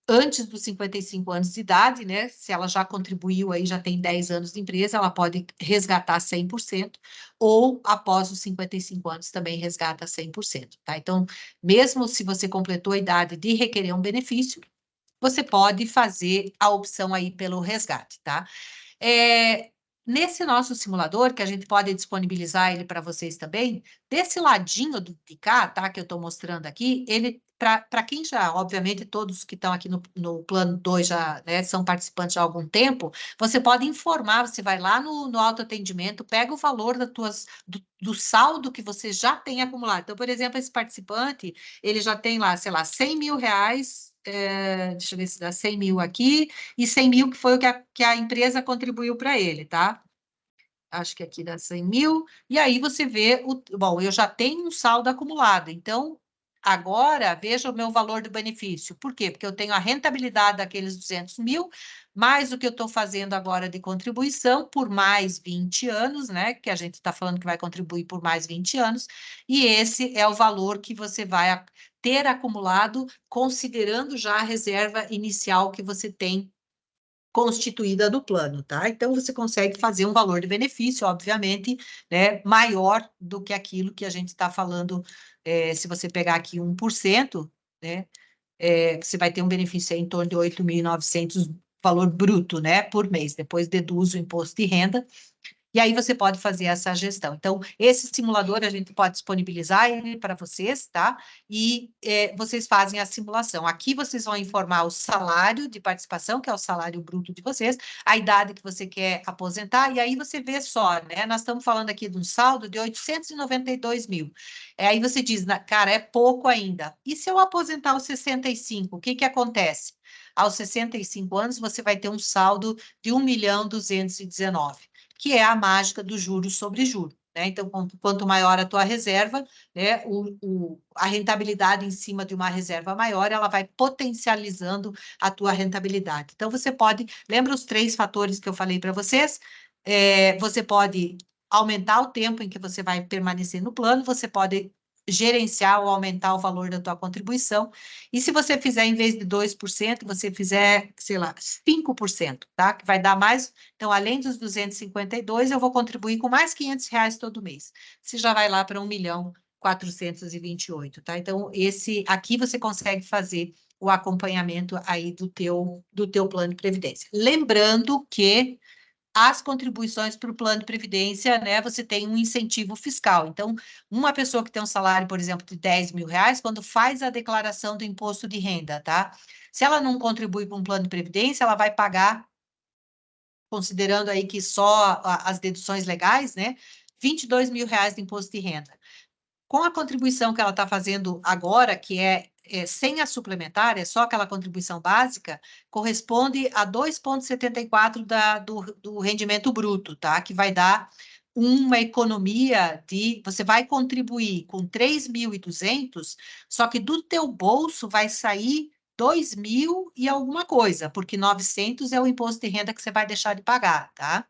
antes dos 55 anos de idade, né, se ela já contribuiu aí, já tem 10 anos de empresa, ela pode resgatar 100%, ou após os 55 anos também resgata 100%, tá? Então, mesmo se você completou a idade de requerer um benefício, você pode fazer a opção aí pelo resgate, tá? Nesse nosso simulador, que a gente pode disponibilizar ele para vocês também, desse ladinho de cá, tá, que eu estou mostrando aqui, ele, para quem já, obviamente, todos que estão aqui no plano 2 já, né, são participantes há algum tempo, você pode informar, você vai lá no autoatendimento, pega o valor do saldo que você já tem acumulado. Então, por exemplo, esse participante, ele já tem lá, sei lá, 100 mil reais, deixa eu ver se dá 100 mil aqui, e 100 mil que foi o que a empresa contribuiu para ele, tá? Acho que aqui dá 100 mil, e aí você vê, bom, eu já tenho um saldo acumulado, então, agora, veja o meu valor do benefício. Por quê? Porque eu tenho a rentabilidade daqueles 200 mil, mais o que eu estou fazendo agora de contribuição por mais 20 anos, né? Que a gente está falando que vai contribuir por mais 20 anos, e esse é o valor que você vai ter acumulado, considerando já a reserva inicial que você tem constituída do plano, tá? Então, você consegue fazer um valor de benefício, obviamente, né, maior do que aquilo que a gente está falando, se você pegar aqui 1%, né, você vai ter um benefício aí em torno de 8.900 valor bruto, né, por mês, depois deduz o imposto de renda, e aí você pode fazer essa gestão. Então, esse simulador a gente pode disponibilizar ele para vocês, tá? E vocês fazem a simulação. Aqui vocês vão informar o salário de participação, que é o salário bruto de vocês, a idade que você quer aposentar, e aí você vê só, né? Nós estamos falando aqui de um saldo de 892 mil. Aí você diz, cara, é pouco ainda. E se eu aposentar aos 65, o que que acontece? Aos 65 anos, você vai ter um saldo de 1.219.000. Que é a mágica do juros sobre juros, né? Então, quanto maior a tua reserva, né, a rentabilidade em cima de uma reserva maior, ela vai potencializando a tua rentabilidade. Então, você pode, lembra os 3 fatores que eu falei para vocês? Você pode aumentar o tempo em que você vai permanecer no plano, você pode gerenciar ou aumentar o valor da tua contribuição. E se você fizer, em vez de 2%, você fizer, sei lá, 5%, tá? Que vai dar mais. Então, além dos 252, eu vou contribuir com mais R$500 todo mês. Você já vai lá para 1.428.000, tá? Então, aqui você consegue fazer o acompanhamento aí do teu plano de previdência. Lembrando que as contribuições para o plano de previdência, né, você tem um incentivo fiscal. Então, uma pessoa que tem um salário, por exemplo, de 10 mil reais, quando faz a declaração do imposto de renda, tá? Se ela não contribui para um plano de previdência, ela vai pagar, considerando aí que só as deduções legais, né, 22 mil reais de imposto de renda. com a contribuição que ela está fazendo agora, que é sem a suplementar, é só aquela contribuição básica, corresponde a 2,74 do rendimento bruto, tá? Que vai dar uma economia de... Você vai contribuir com 3.200, só que do teu bolso vai sair 2.000 e alguma coisa, porque 900 é o imposto de renda que você vai deixar de pagar, tá?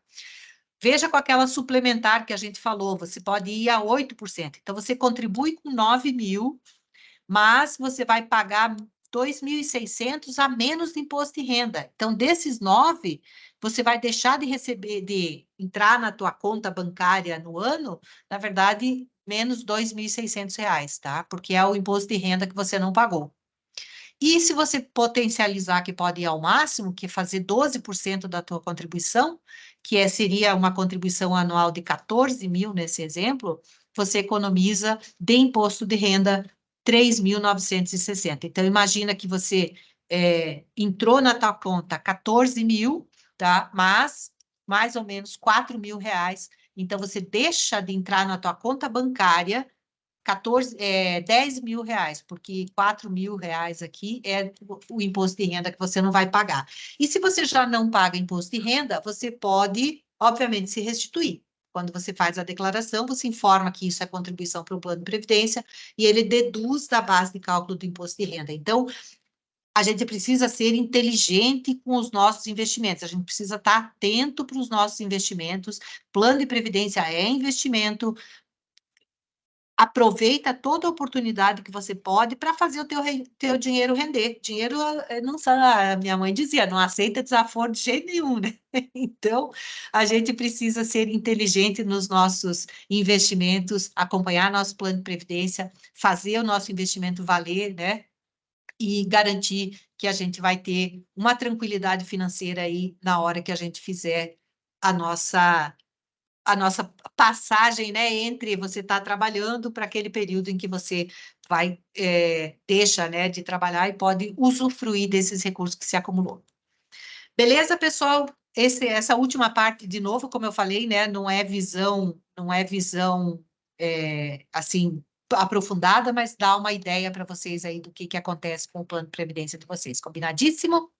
Veja com aquela suplementar que a gente falou, você pode ir a 8%. Então, você contribui com 9.000, mas você vai pagar 2.600 a menos de imposto de renda. Então, desses 9, você vai deixar de receber, de entrar na tua conta bancária no ano, na verdade, menos R$2.600, tá? Porque é o imposto de renda que você não pagou. E se você potencializar, que pode ir ao máximo, que é fazer 12% da tua contribuição, que seria uma contribuição anual de 14.000 nesse exemplo, você economiza de imposto de renda 3.960. Então, imagina que você entrou na tua conta 14.000, tá? Mas mais ou menos R$4.000. Então, você deixa de entrar na tua conta bancária 10 mil reais, porque 4 mil reais aqui é o imposto de renda que você não vai pagar. E se você já não paga imposto de renda, você pode, obviamente, se restituir. Quando você faz a declaração, você informa que isso é contribuição para o plano de previdência e ele deduz da base de cálculo do imposto de renda. Então, a gente precisa ser inteligente com os nossos investimentos, a gente precisa estar atento para os nossos investimentos. Plano de previdência é investimento. Aproveita toda a oportunidade que você pode para fazer o teu dinheiro render. Dinheiro, não sabe, a minha mãe dizia, não aceita desaforo de jeito nenhum, né? Então, a gente precisa ser inteligente nos nossos investimentos, acompanhar nosso plano de previdência, fazer o nosso investimento valer, né? E garantir que a gente vai ter uma tranquilidade financeira aí na hora que a gente fizer a nossa passagem, né, entre você estar trabalhando para aquele período em que você vai, deixa, né, de trabalhar e pode usufruir desses recursos que se acumulou. Beleza, pessoal? Essa última parte, de novo, como eu falei, né, não é visão, assim, aprofundada, mas dá uma ideia para vocês aí do que acontece com o plano de previdência de vocês. Combinadíssimo?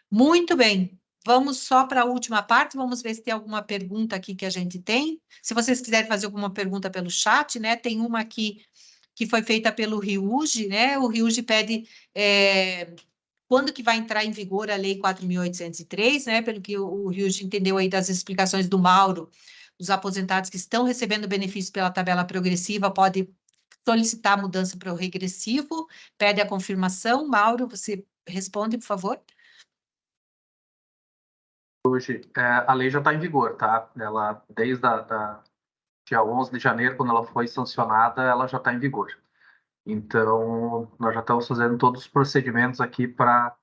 Muito bem. Vamos só para a última parte, vamos ver se tem alguma pergunta aqui que a gente tem. Se vocês quiserem fazer alguma pergunta pelo chat, né? Tem uma aqui que foi feita pelo Riuge, né? O Riuge pede quando que vai entrar em vigor a Lei 4.803, né? Pelo que o Riuge entendeu aí das explicações do Mauro, os aposentados que estão recebendo benefício pela tabela progressiva podem solicitar a mudança para o regressivo, pede a confirmação. Mauro, você responde, por favor. Hoje, a lei já está em vigor, tá? Ela, desde dia 11 de janeiro, quando ela foi sancionada, ela já está em vigor. Então, nós já estamos fazendo todos os procedimentos aqui para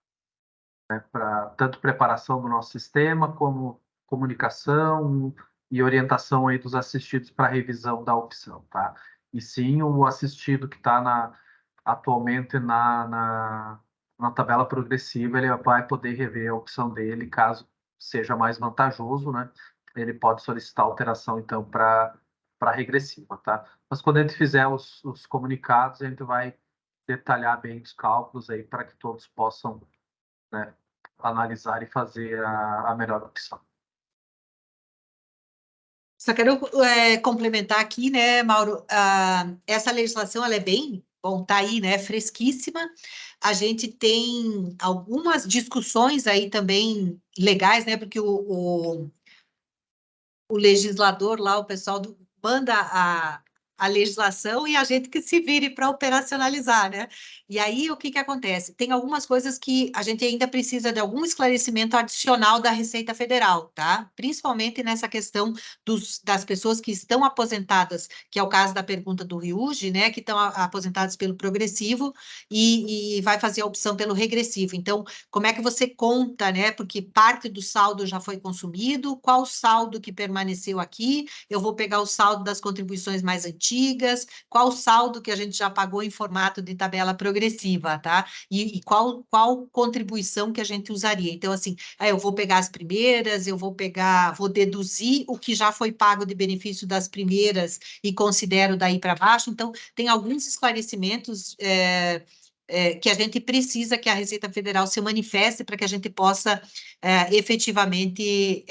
tanto preparação do nosso sistema, como comunicação e orientação aí dos assistidos para revisão da opção, tá? E sim, o assistido que está atualmente na tabela progressiva, ele vai poder rever a opção dele, caso seja mais vantajoso, né? Ele pode solicitar alteração, então, para regressiva, tá? Mas quando a gente fizer os comunicados, a gente vai detalhar bem os cálculos aí para que todos possam, né, analisar e fazer a melhor opção. Só quero complementar aqui, né, Mauro, essa legislação, ela é bem, bom, tá aí, né, fresquíssima. A gente tem algumas discussões aí também legais, né, porque o legislador lá, o pessoal manda a legislação e a gente que se vire para operacionalizar, né? E aí, o que acontece? Tem algumas coisas que a gente ainda precisa de algum esclarecimento adicional da Receita Federal, tá? Principalmente nessa questão das pessoas que estão aposentadas, que é o caso da pergunta do Riuge, né? Que estão aposentadas pelo progressivo e vai fazer a opção pelo regressivo. Então, como é que você conta, né? Porque parte do saldo já foi consumido, qual o saldo que permaneceu aqui? Eu vou pegar o saldo das contribuições mais antigas, antigas, qual o saldo que a gente já pagou em formato de tabela progressiva, tá? E qual contribuição que a gente usaria. Então, assim, eu vou pegar as primeiras, eu vou deduzir o que já foi pago de benefício das primeiras e considero daí para baixo. Então, tem alguns esclarecimentos que a gente precisa que a Receita Federal se manifeste para que a gente possa efetivamente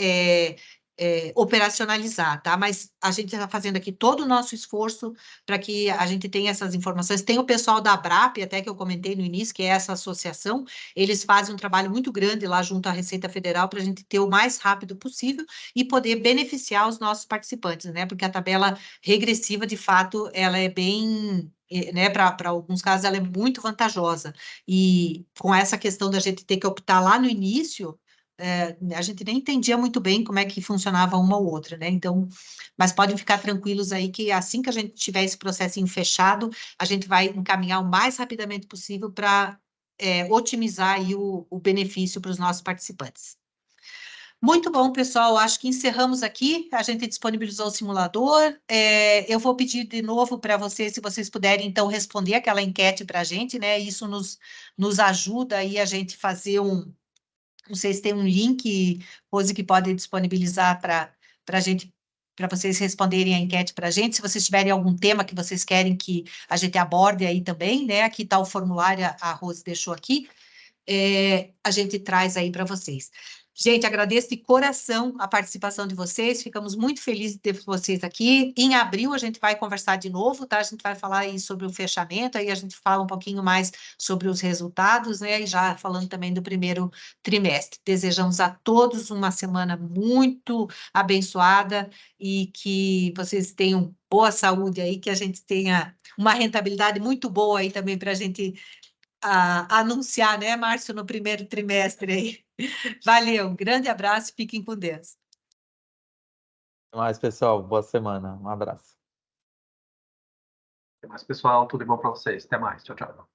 operacionalizar, tá? Mas a gente está fazendo aqui todo o nosso esforço para que a gente tenha essas informações. Tem o pessoal da ABRAP, até que eu comentei no início, que é essa associação, eles fazem um trabalho muito grande lá junto à Receita Federal para a gente ter o mais rápido possível e poder beneficiar os nossos participantes, né? Porque a tabela regressiva, de fato, ela é bem... né, para alguns casos ela é muito vantajosa, e com essa questão da gente ter que optar lá no início, a gente nem entendia muito bem como é que funcionava uma ou outra, né, então, mas podem ficar tranquilos aí que assim que a gente tiver esse processinho fechado, a gente vai encaminhar o mais rapidamente possível para otimizar aí o benefício para os nossos participantes. Muito bom, pessoal, acho que encerramos aqui, a gente disponibilizou o simulador, eu vou pedir de novo para vocês, se vocês puderem, então, responder aquela enquete para a gente, né, isso nos ajuda aí a gente fazer não sei se tem um link, Rose, que pode disponibilizar para a gente, para vocês responderem a enquete para a gente, se vocês tiverem algum tema que vocês querem que a gente aborde aí também, né, aqui está o formulário, a Rose deixou aqui, a gente traz aí para vocês. Gente, agradeço de coração a participação de vocês, ficamos muito felizes de ter vocês aqui. Em abril a gente vai conversar de novo, tá? A gente vai falar aí sobre o fechamento, aí a gente fala um pouquinho mais sobre os resultados, né? E já falando também do primeiro trimestre. Desejamos a todos uma semana muito abençoada e que vocês tenham boa saúde aí, que a gente tenha uma rentabilidade muito boa aí também para a gente anunciar, né, Márcio, no primeiro trimestre aí. Valeu, um grande abraço, fiquem com Deus. Até mais, pessoal. Boa semana. Um abraço. Até mais, pessoal. Tudo de bom para vocês. Até mais. Tchau, tchau.